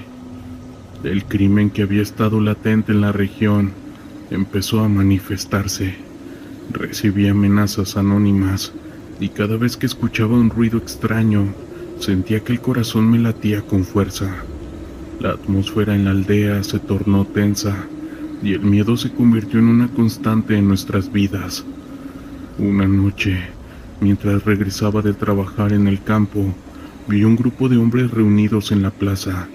El crimen que había estado latente en la región empezó a manifestarse. Recibí amenazas anónimas, y cada vez que escuchaba un ruido extraño, sentía que el corazón me latía con fuerza. La atmósfera en la aldea se tornó tensa, y el miedo se convirtió en una constante en nuestras vidas. Una noche, mientras regresaba de trabajar en el campo, vi un grupo de hombres reunidos en la plaza.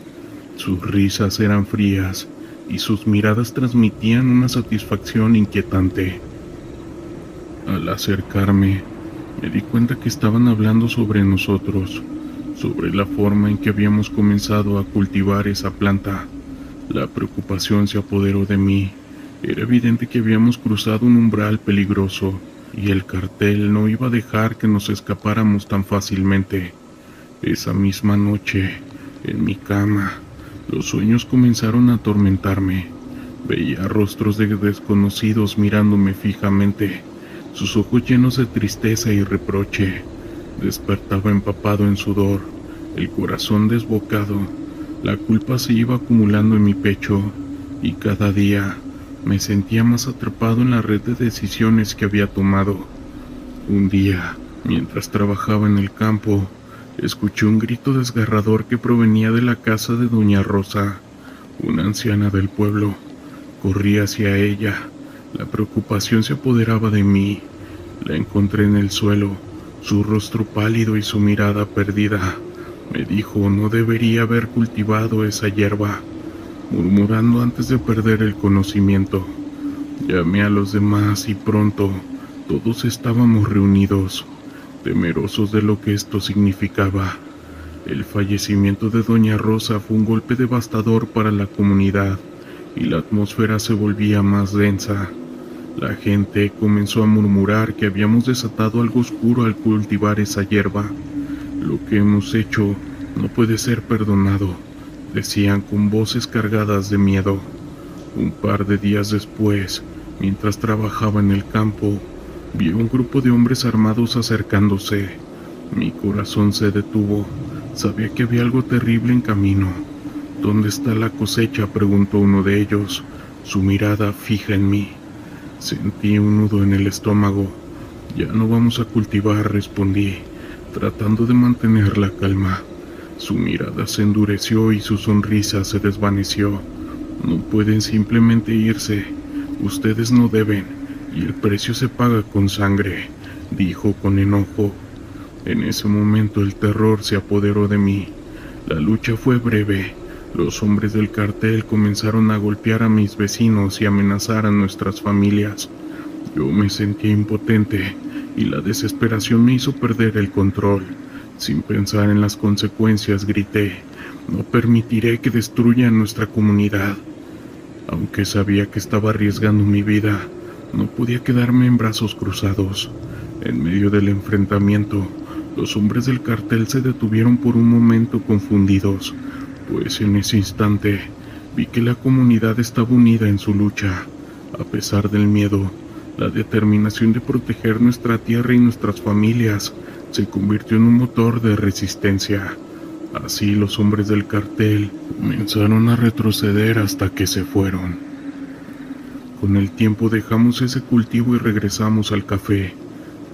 Sus risas eran frías, y sus miradas transmitían una satisfacción inquietante. Al acercarme, me di cuenta que estaban hablando sobre nosotros, sobre la forma en que habíamos comenzado a cultivar esa planta. La preocupación se apoderó de mí. Era evidente que habíamos cruzado un umbral peligroso, y el cartel no iba a dejar que nos escapáramos tan fácilmente. Esa misma noche, en mi cama, los sueños comenzaron a atormentarme. Veía rostros de desconocidos mirándome fijamente, sus ojos llenos de tristeza y reproche. Despertaba empapado en sudor, el corazón desbocado. La culpa se iba acumulando en mi pecho, y cada día me sentía más atrapado en la red de decisiones que había tomado. Un día, mientras trabajaba en el campo, escuché un grito desgarrador que provenía de la casa de doña Rosa, una anciana del pueblo. Corrí hacia ella. La preocupación se apoderaba de mí. La encontré en el suelo, su rostro pálido y su mirada perdida. Me dijo no debería haber cultivado esa hierba, murmurando antes de perder el conocimiento. Llamé a los demás y pronto todos estábamos reunidos, temerosos de lo que esto significaba. El fallecimiento de doña Rosa fue un golpe devastador para la comunidad, y la atmósfera se volvía más densa. La gente comenzó a murmurar que habíamos desatado algo oscuro al cultivar esa hierba. Lo que hemos hecho no puede ser perdonado, decían con voces cargadas de miedo. Un par de días después, mientras trabajaba en el campo, vi un grupo de hombres armados acercándose. Mi corazón se detuvo. Sabía que había algo terrible en camino. ¿Dónde está la cosecha?, preguntó uno de ellos, su mirada fija en mí. Sentí un nudo en el estómago. Ya no vamos a cultivar, respondí, tratando de mantener la calma. Su mirada se endureció y su sonrisa se desvaneció. No pueden simplemente irse. Ustedes no deben, y el precio se paga con sangre, dijo con enojo. En ese momento el terror se apoderó de mí. La lucha fue breve. Los hombres del cartel comenzaron a golpear a mis vecinos y amenazar a nuestras familias. Yo me sentía impotente y la desesperación me hizo perder el control. Sin pensar en las consecuencias, grité: no permitiré que destruyan nuestra comunidad. Aunque sabía que estaba arriesgando mi vida, no podía quedarme en brazos cruzados. En medio del enfrentamiento, los hombres del cartel se detuvieron por un momento confundidos. pues en ese instante vi que la comunidad estaba unida en su lucha. A pesar del miedo, la determinación de proteger nuestra tierra y nuestras familias se convirtió en un motor de resistencia. Así los hombres del cartel comenzaron a retroceder hasta que se fueron. Con el tiempo dejamos ese cultivo y regresamos al café.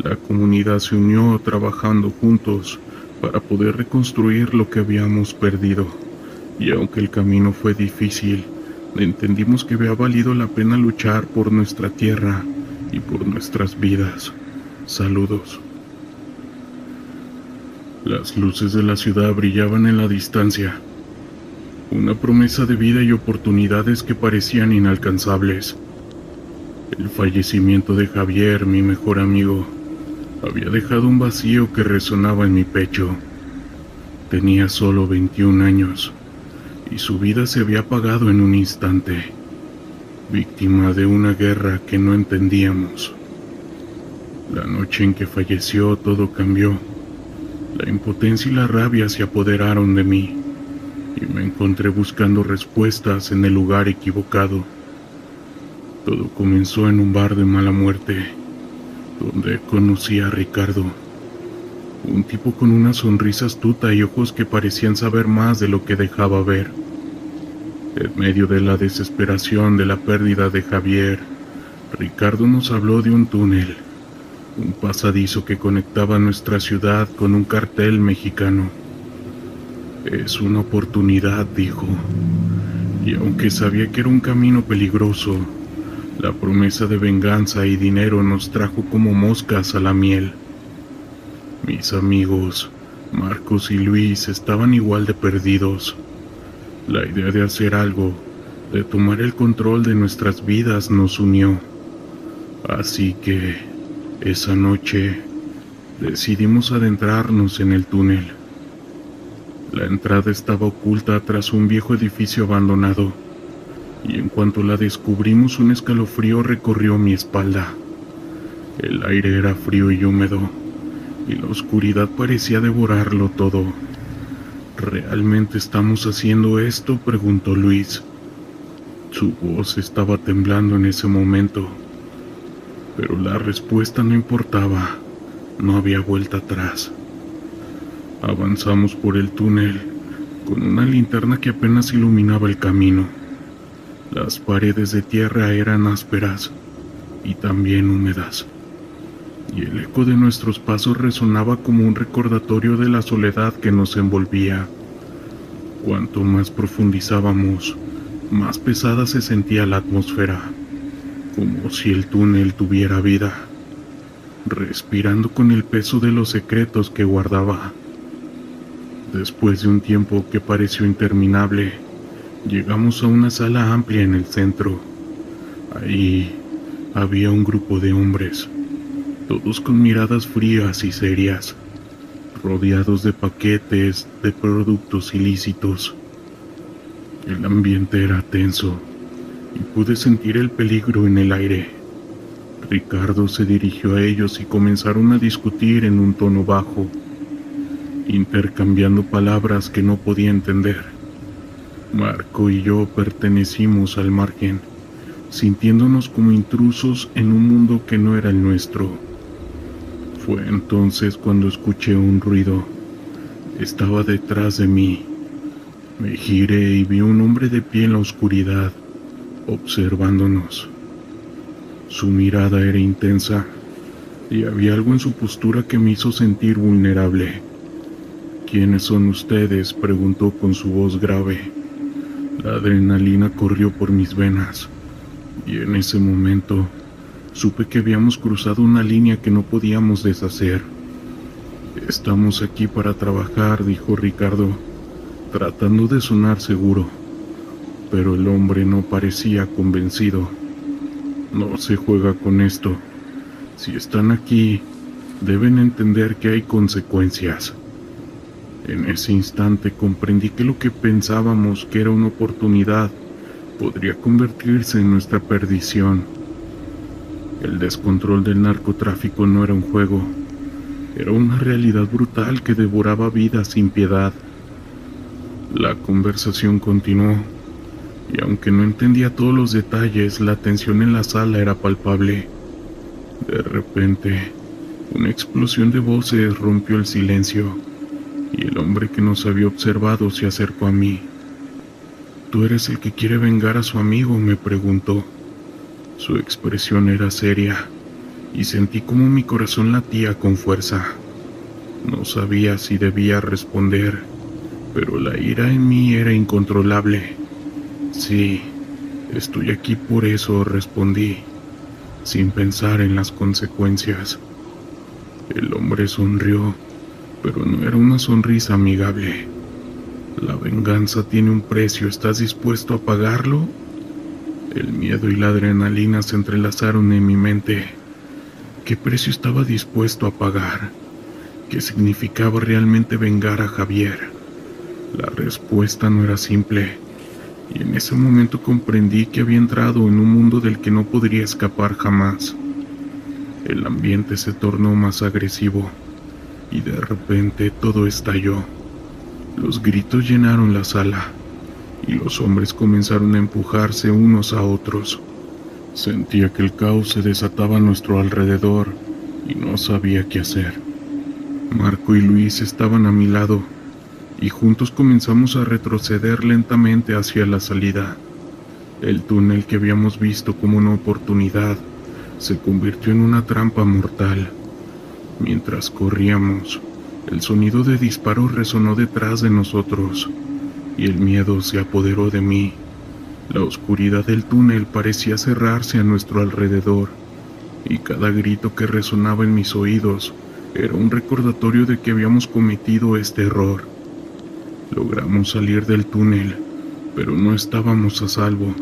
La comunidad se unió trabajando juntos para poder reconstruir lo que habíamos perdido. Y aunque el camino fue difícil, entendimos que había valido la pena luchar por nuestra tierra y por nuestras vidas. Saludos. Las luces de la ciudad brillaban en la distancia, una promesa de vida y oportunidades que parecían inalcanzables. El fallecimiento de Javier, mi mejor amigo, había dejado un vacío que resonaba en mi pecho. Tenía solo 21 años y su vida se había apagado en un instante, víctima de una guerra que no entendíamos. La noche en que falleció todo cambió. La impotencia y la rabia se apoderaron de mí y me encontré buscando respuestas en el lugar equivocado. Todo comenzó en un bar de mala muerte, donde conocí a Ricardo, un tipo con una sonrisa astuta y ojos que parecían saber más de lo que dejaba ver. En medio de la desesperación de la pérdida de Javier, Ricardo nos habló de un túnel, un pasadizo que conectaba nuestra ciudad con un cartel mexicano. Es una oportunidad, dijo, y aunque sabía que era un camino peligroso, la promesa de venganza y dinero nos trajo como moscas a la miel. Mis amigos, Marcos y Luis, estaban igual de perdidos. La idea de hacer algo, de tomar el control de nuestras vidas, nos unió. Así que esa noche decidimos adentrarnos en el túnel. La entrada estaba oculta tras un viejo edificio abandonado, y en cuanto la descubrimos un escalofrío recorrió mi espalda. El aire era frío y húmedo, y la oscuridad parecía devorarlo todo. ¿Realmente estamos haciendo esto?, preguntó Luis. Su voz estaba temblando en ese momento. Pero la respuesta no importaba, no había vuelta atrás. Avanzamos por el túnel, con una linterna que apenas iluminaba el camino. Las paredes de tierra eran ásperas y también húmedas, y el eco de nuestros pasos resonaba como un recordatorio de la soledad que nos envolvía. Cuanto más profundizábamos, más pesada se sentía la atmósfera, como si el túnel tuviera vida, respirando con el peso de los secretos que guardaba. Después de un tiempo que pareció interminable, llegamos a una sala amplia en el centro. Ahí había un grupo de hombres, todos con miradas frías y serias, rodeados de paquetes de productos ilícitos. El ambiente era tenso y pude sentir el peligro en el aire. Ricardo se dirigió a ellos y comenzaron a discutir en un tono bajo, intercambiando palabras que no podía entender. Marco y yo pertenecimos al margen, sintiéndonos como intrusos en un mundo que no era el nuestro. Fue entonces cuando escuché un ruido. Estaba detrás de mí. Me giré y vi un hombre de pie en la oscuridad, observándonos. Su mirada era intensa, y había algo en su postura que me hizo sentir vulnerable. ¿Quiénes son ustedes?, preguntó con su voz grave. La adrenalina corrió por mis venas, y en ese momento supe que habíamos cruzado una línea que no podíamos deshacer. Estamos aquí para trabajar, dijo Ricardo, tratando de sonar seguro, pero el hombre no parecía convencido. No se juega con esto. Si están aquí, deben entender que hay consecuencias. En ese instante comprendí que lo que pensábamos que era una oportunidad podría convertirse en nuestra perdición. El descontrol del narcotráfico no era un juego, era una realidad brutal que devoraba vidas sin piedad. La conversación continuó, y aunque no entendía todos los detalles, la tensión en la sala era palpable. De repente, una explosión de voces rompió el silencio, y el hombre que nos había observado se acercó a mí. «¿Tú eres el que quiere vengar a su amigo?», me preguntó. Su expresión era seria, y sentí como mi corazón latía con fuerza. No sabía si debía responder, pero la ira en mí era incontrolable. «Sí, estoy aquí por eso», respondí, sin pensar en las consecuencias. El hombre sonrió, pero no era una sonrisa amigable. «La venganza tiene un precio, ¿estás dispuesto a pagarlo?». El miedo y la adrenalina se entrelazaron en mi mente. ¿Qué precio estaba dispuesto a pagar? ¿Qué significaba realmente vengar a Javier? La respuesta no era simple, y en ese momento comprendí que había entrado en un mundo del que no podría escapar jamás. El ambiente se tornó más agresivo, y de repente todo estalló. Los gritos llenaron la sala, y los hombres comenzaron a empujarse unos a otros. Sentía que el caos se desataba a nuestro alrededor, y no sabía qué hacer. Marco y Luis estaban a mi lado, y juntos comenzamos a retroceder lentamente hacia la salida. El túnel que habíamos visto como una oportunidad se convirtió en una trampa mortal. Mientras corríamos, el sonido de disparos resonó detrás de nosotros, y el miedo se apoderó de mí. La oscuridad del túnel parecía cerrarse a nuestro alrededor, y cada grito que resonaba en mis oídos era un recordatorio de que habíamos cometido este error. Logramos salir del túnel, pero no estábamos a salvo.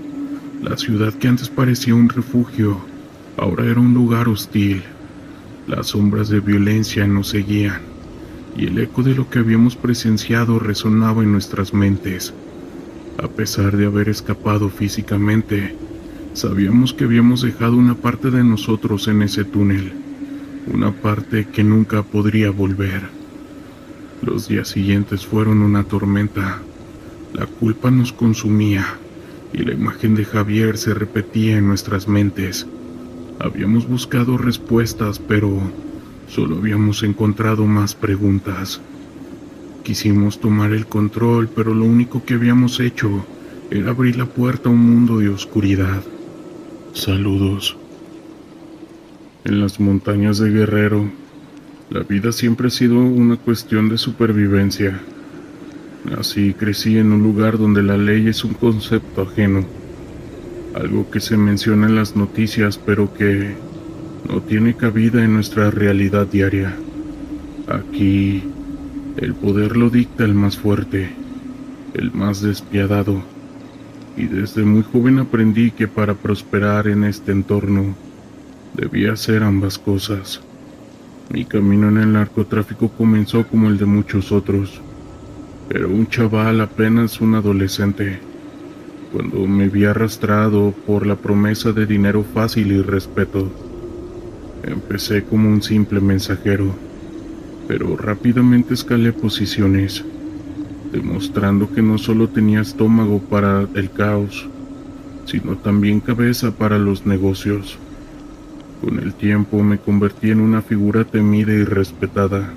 La ciudad que antes parecía un refugio, ahora era un lugar hostil. Las sombras de violencia nos seguían, y el eco de lo que habíamos presenciado resonaba en nuestras mentes. A pesar de haber escapado físicamente, sabíamos que habíamos dejado una parte de nosotros en ese túnel, una parte que nunca podría volver. Los días siguientes fueron una tormenta. La culpa nos consumía, y la imagen de Javier se repetía en nuestras mentes. Habíamos buscado respuestas, pero solo habíamos encontrado más preguntas. Quisimos tomar el control, pero lo único que habíamos hecho era abrir la puerta a un mundo de oscuridad. Saludos. En las montañas de Guerrero, la vida siempre ha sido una cuestión de supervivencia. Nací y crecí en un lugar donde la ley es un concepto ajeno, algo que se menciona en las noticias pero que no tiene cabida en nuestra realidad diaria. Aquí, el poder lo dicta el más fuerte, el más despiadado, y desde muy joven aprendí que para prosperar en este entorno debía hacer ambas cosas. Mi camino en el narcotráfico comenzó como el de muchos otros. Era un chaval, apenas un adolescente, cuando me vi arrastrado por la promesa de dinero fácil y respeto. Empecé como un simple mensajero, pero rápidamente escalé posiciones, demostrando que no solo tenía estómago para el caos, sino también cabeza para los negocios. Con el tiempo me convertí en una figura temida y respetada,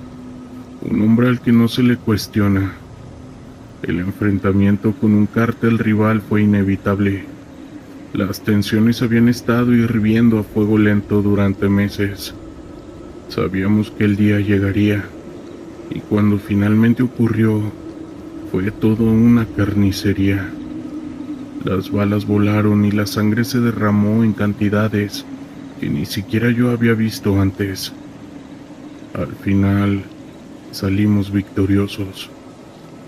un hombre al que no se le cuestiona. El enfrentamiento con un cártel rival fue inevitable. Las tensiones habían estado hirviendo a fuego lento durante meses. Sabíamos que el día llegaría, y cuando finalmente ocurrió, fue todo una carnicería. Las balas volaron y la sangre se derramó en cantidades que ni siquiera yo había visto antes. Al final, salimos victoriosos,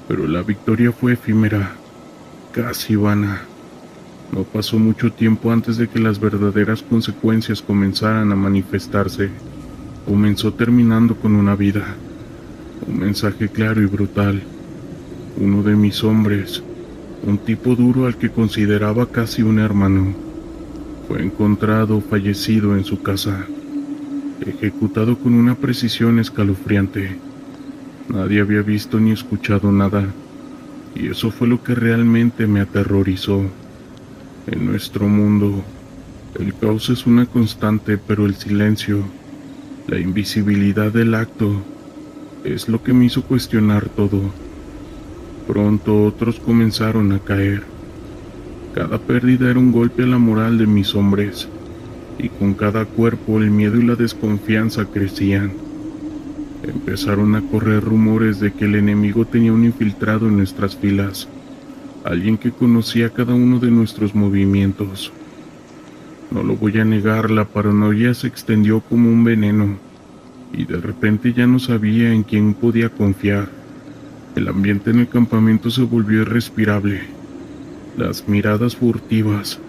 pero la victoria fue efímera, casi vana. No pasó mucho tiempo antes de que las verdaderas consecuencias comenzaran a manifestarse. Comenzó terminando con una vida, un mensaje claro y brutal. Uno de mis hombres, un tipo duro al que consideraba casi un hermano, fue encontrado fallecido en su casa, ejecutado con una precisión escalofriante. Nadie había visto ni escuchado nada. Y eso fue lo que realmente me aterrorizó. En nuestro mundo, el caos es una constante, pero el silencio, la invisibilidad del acto, es lo que me hizo cuestionar todo. Pronto otros comenzaron a caer. Cada pérdida era un golpe a la moral de mis hombres, y con cada cuerpo el miedo y la desconfianza crecían. Empezaron a correr rumores de que el enemigo tenía un infiltrado en nuestras filas, alguien que conocía cada uno de nuestros movimientos. No lo voy a negar, la paranoia se extendió como un veneno, y de repente ya no sabía en quién podía confiar. El ambiente en el campamento se volvió irrespirable. Las miradas furtivas,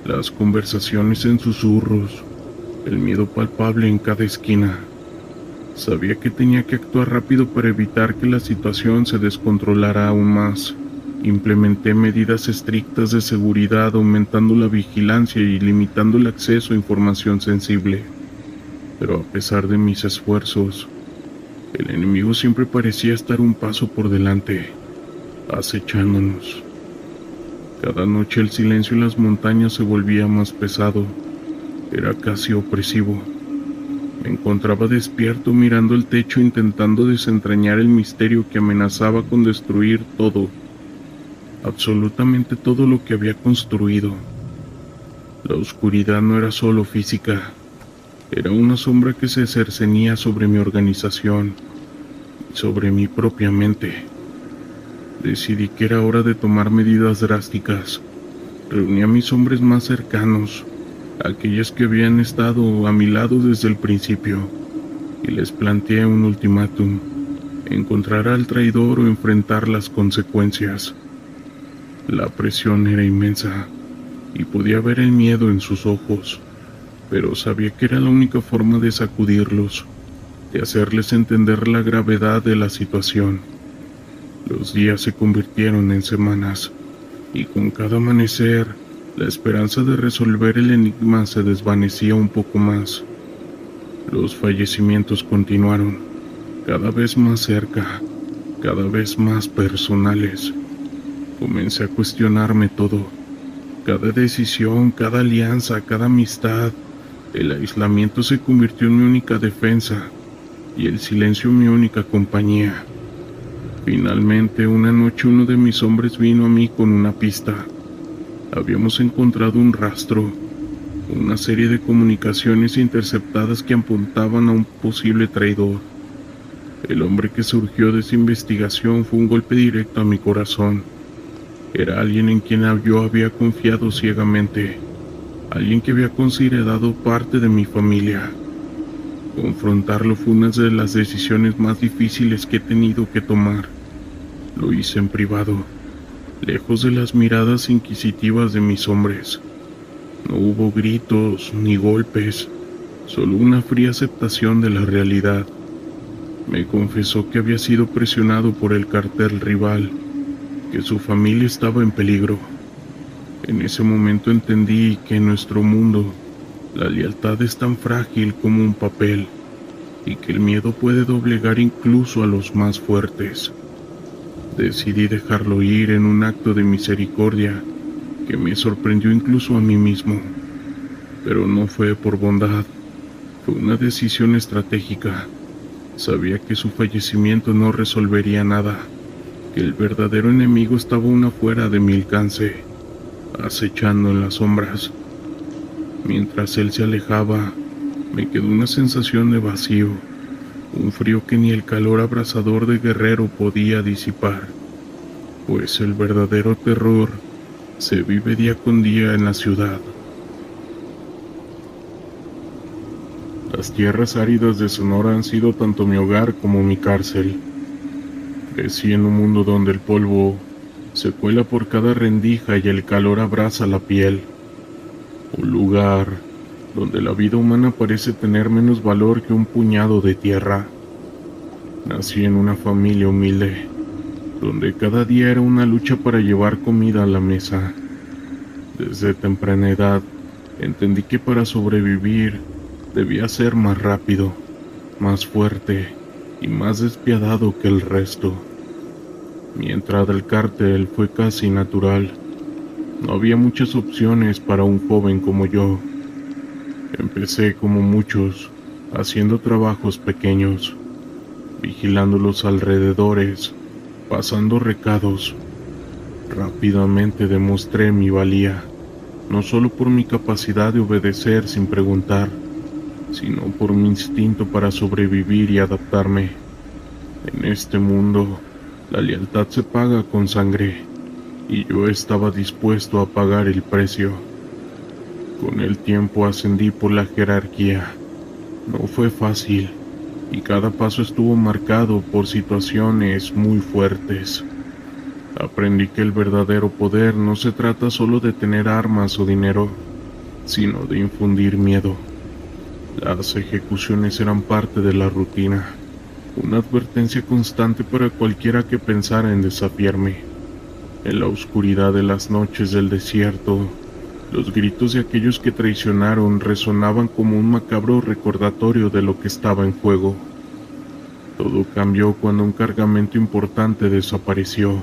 las conversaciones en susurros, el miedo palpable en cada esquina. Sabía que tenía que actuar rápido para evitar que la situación se descontrolara aún más. Implementé medidas estrictas de seguridad, aumentando la vigilancia y limitando el acceso a información sensible. Pero a pesar de mis esfuerzos, el enemigo siempre parecía estar un paso por delante, acechándonos. Cada noche el silencio en las montañas se volvía más pesado, era casi opresivo. Me encontraba despierto mirando el techo intentando desentrañar el misterio que amenazaba con destruir todo, absolutamente todo lo que había construido. La oscuridad no era solo física, era una sombra que se cercenía sobre mi organización y sobre mi propia mente. Decidí que era hora de tomar medidas drásticas. Reuní a mis hombres más cercanos, aquellos que habían estado a mi lado desde el principio, y les planteé un ultimátum: encontrar al traidor o enfrentar las consecuencias. La presión era inmensa, y podía ver el miedo en sus ojos, pero sabía que era la única forma de sacudirlos, de hacerles entender la gravedad de la situación. Los días se convirtieron en semanas, y con cada amanecer, la esperanza de resolver el enigma se desvanecía un poco más. Los fallecimientos continuaron, cada vez más cerca, cada vez más personales. Comencé a cuestionarme todo, cada decisión, cada alianza, cada amistad. El aislamiento se convirtió en mi única defensa, y el silencio mi única compañía. Finalmente, una noche uno de mis hombres vino a mí con una pista. Habíamos encontrado un rastro, una serie de comunicaciones interceptadas que apuntaban a un posible traidor. El hombre que surgió de esa investigación fue un golpe directo a mi corazón. Era alguien en quien yo había confiado ciegamente, alguien que había considerado parte de mi familia. Confrontarlo fue una de las decisiones más difíciles que he tenido que tomar. Lo hice en privado, lejos de las miradas inquisitivas de mis hombres. No hubo gritos ni golpes, solo una fría aceptación de la realidad. Me confesó que había sido presionado por el cartel rival, que su familia estaba en peligro. En ese momento entendí que en nuestro mundo, la lealtad es tan frágil como un papel, y que el miedo puede doblegar incluso a los más fuertes. Decidí dejarlo ir en un acto de misericordia que me sorprendió incluso a mí mismo. Pero no fue por bondad, fue una decisión estratégica. Sabía que su fallecimiento no resolvería nada, que el verdadero enemigo estaba aún afuera de mi alcance, acechando en las sombras. Mientras él se alejaba, me quedó una sensación de vacío, un frío que ni el calor abrasador de guerrero podía disipar, pues el verdadero terror se vive día con día en la ciudad. Las tierras áridas de Sonora han sido tanto mi hogar como mi cárcel. Crecí en un mundo donde el polvo se cuela por cada rendija y el calor abraza la piel. Un lugar donde la vida humana parece tener menos valor que un puñado de tierra. Nací en una familia humilde, donde cada día era una lucha para llevar comida a la mesa. Desde temprana edad, entendí que para sobrevivir debía ser más rápido, más fuerte y más despiadado que el resto. Mi entrada al cártel fue casi natural. No había muchas opciones para un joven como yo. Empecé como muchos, haciendo trabajos pequeños, vigilando los alrededores, pasando recados. Rápidamente demostré mi valía, no solo por mi capacidad de obedecer sin preguntar, sino por mi instinto para sobrevivir y adaptarme. En este mundo, la lealtad se paga con sangre, y yo estaba dispuesto a pagar el precio. Con el tiempo ascendí por la jerarquía. No fue fácil, y cada paso estuvo marcado por situaciones muy fuertes. Aprendí que el verdadero poder no se trata solo de tener armas o dinero, sino de infundir miedo. Las ejecuciones eran parte de la rutina, una advertencia constante para cualquiera que pensara en desafiarme. En la oscuridad de las noches del desierto, los gritos de aquellos que traicionaron resonaban como un macabro recordatorio de lo que estaba en juego. Todo cambió cuando un cargamento importante desapareció.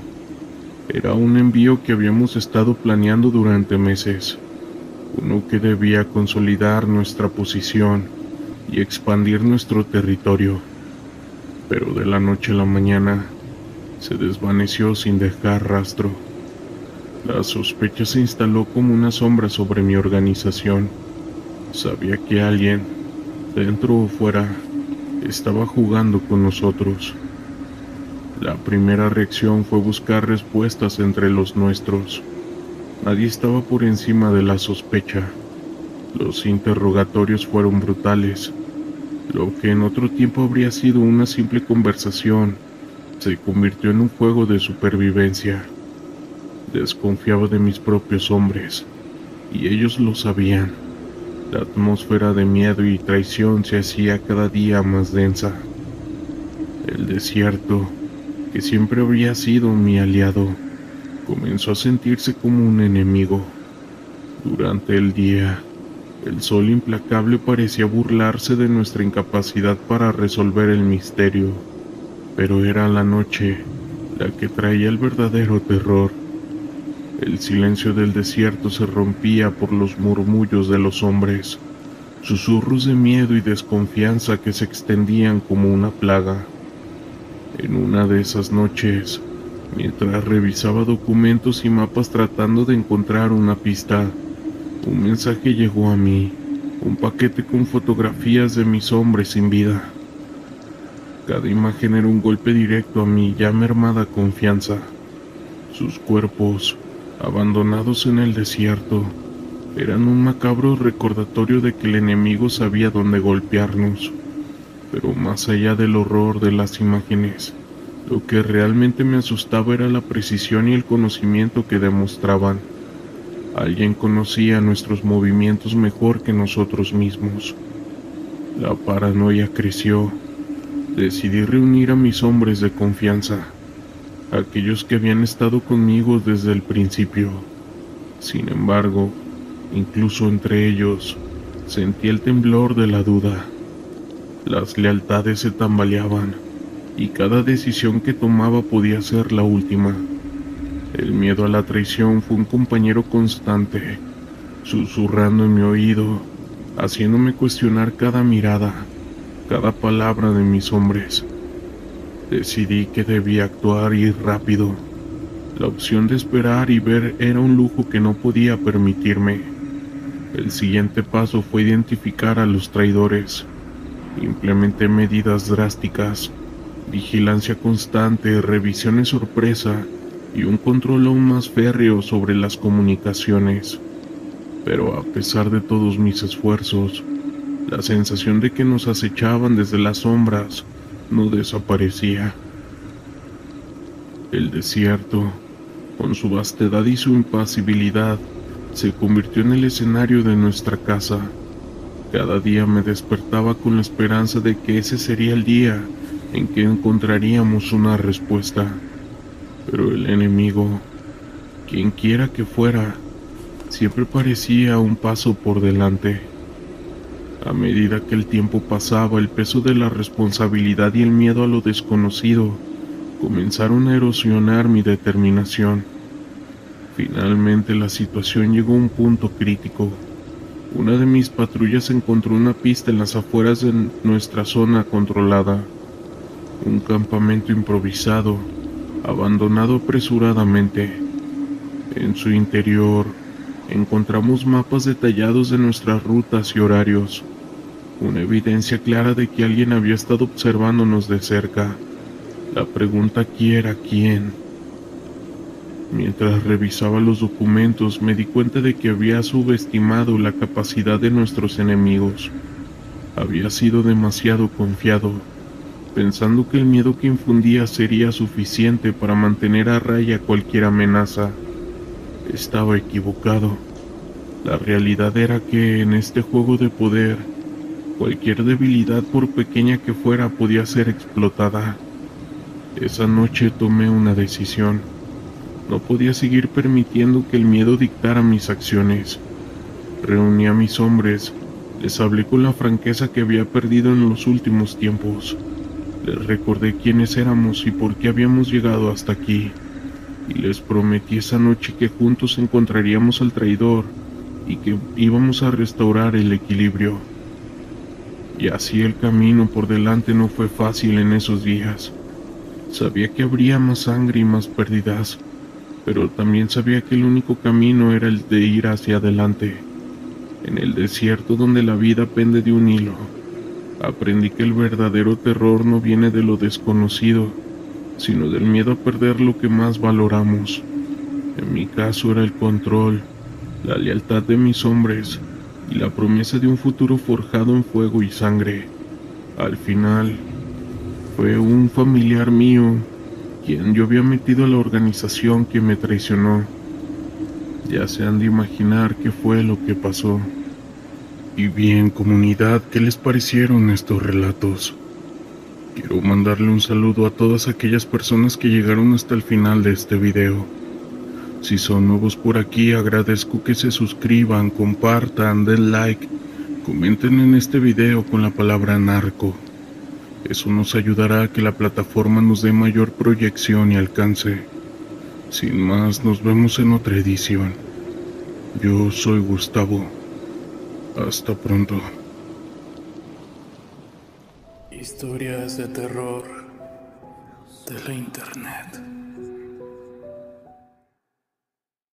Era un envío que habíamos estado planeando durante meses, uno que debía consolidar nuestra posición y expandir nuestro territorio. Pero de la noche a la mañana, se desvaneció sin dejar rastro. La sospecha se instaló como una sombra sobre mi organización. Sabía que alguien, dentro o fuera, estaba jugando con nosotros. La primera reacción fue buscar respuestas entre los nuestros. Nadie estaba por encima de la sospecha. Los interrogatorios fueron brutales. Lo que en otro tiempo habría sido una simple conversación, se convirtió en un juego de supervivencia. Desconfiaba de mis propios hombres, y ellos lo sabían. La atmósfera de miedo y traición se hacía cada día más densa. El desierto, que siempre habría sido mi aliado, comenzó a sentirse como un enemigo. Durante el día, el sol implacable parecía burlarse de nuestra incapacidad para resolver el misterio, pero era la noche la que traía el verdadero terror. El silencio del desierto se rompía por los murmullos de los hombres, susurros de miedo y desconfianza que se extendían como una plaga. En una de esas noches, mientras revisaba documentos y mapas tratando de encontrar una pista, un mensaje llegó a mí, un paquete con fotografías de mis hombres sin vida. Cada imagen era un golpe directo a mi ya mermada confianza. Sus cuerpos, abandonados en el desierto, eran un macabro recordatorio de que el enemigo sabía dónde golpearnos. Pero más allá del horror de las imágenes, lo que realmente me asustaba era la precisión y el conocimiento que demostraban. Alguien conocía nuestros movimientos mejor que nosotros mismos. La paranoia creció. Decidí reunir a mis hombres de confianza, aquellos que habían estado conmigo desde el principio. Sin embargo, incluso entre ellos, sentí el temblor de la duda. Las lealtades se tambaleaban, y cada decisión que tomaba podía ser la última. El miedo a la traición fue un compañero constante, susurrando en mi oído, haciéndome cuestionar cada mirada, cada palabra de mis hombres. Decidí que debía actuar y rápido. La opción de esperar y ver era un lujo que no podía permitirme. El siguiente paso fue identificar a los traidores. Implementé medidas drásticas, vigilancia constante, revisiones sorpresa y un control aún más férreo sobre las comunicaciones. Pero a pesar de todos mis esfuerzos, la sensación de que nos acechaban desde las sombras no desaparecía. El desierto, con su vastedad y su impasibilidad, se convirtió en el escenario de nuestra casa. Cada día me despertaba con la esperanza de que ese sería el día en que encontraríamos una respuesta. Pero el enemigo, quien quiera que fuera, siempre parecía un paso por delante. A medida que el tiempo pasaba, el peso de la responsabilidad y el miedo a lo desconocido comenzaron a erosionar mi determinación. Finalmente la situación llegó a un punto crítico. Una de mis patrullas encontró una pista en las afueras de nuestra zona controlada. Un campamento improvisado, abandonado apresuradamente. En su interior, encontramos mapas detallados de nuestras rutas y horarios, una evidencia clara de que alguien había estado observándonos de cerca. La pregunta aquí era ¿quién? Mientras revisaba los documentos, me di cuenta de que había subestimado la capacidad de nuestros enemigos. Había sido demasiado confiado, pensando que el miedo que infundía sería suficiente para mantener a raya cualquier amenaza. Estaba equivocado. La realidad era que en este juego de poder, cualquier debilidad, por pequeña que fuera, podía ser explotada. Esa noche tomé una decisión. No podía seguir permitiendo que el miedo dictara mis acciones. Reuní a mis hombres, les hablé con la franqueza que había perdido en los últimos tiempos. Les recordé quiénes éramos y por qué habíamos llegado hasta aquí. Y les prometí esa noche que juntos encontraríamos al traidor y que íbamos a restaurar el equilibrio. Y así el camino por delante no fue fácil en esos días. Sabía que habría más sangre y más pérdidas, pero también sabía que el único camino era el de ir hacia adelante. En el desierto donde la vida pende de un hilo, aprendí que el verdadero terror no viene de lo desconocido, sino del miedo a perder lo que más valoramos. En mi caso era el control, la lealtad de mis hombres y la promesa de un futuro forjado en fuego y sangre. Al final, fue un familiar mío, quien yo había metido a la organización, que me traicionó. Ya se han de imaginar qué fue lo que pasó. Y bien, comunidad, ¿qué les parecieron estos relatos? Quiero mandarle un saludo a todas aquellas personas que llegaron hasta el final de este video. Si son nuevos por aquí, agradezco que se suscriban, compartan, den like, comenten en este video con la palabra narco. Eso nos ayudará a que la plataforma nos dé mayor proyección y alcance. Sin más, nos vemos en otra edición. Yo soy Gustavo. Hasta pronto. Historias de terror de la internet.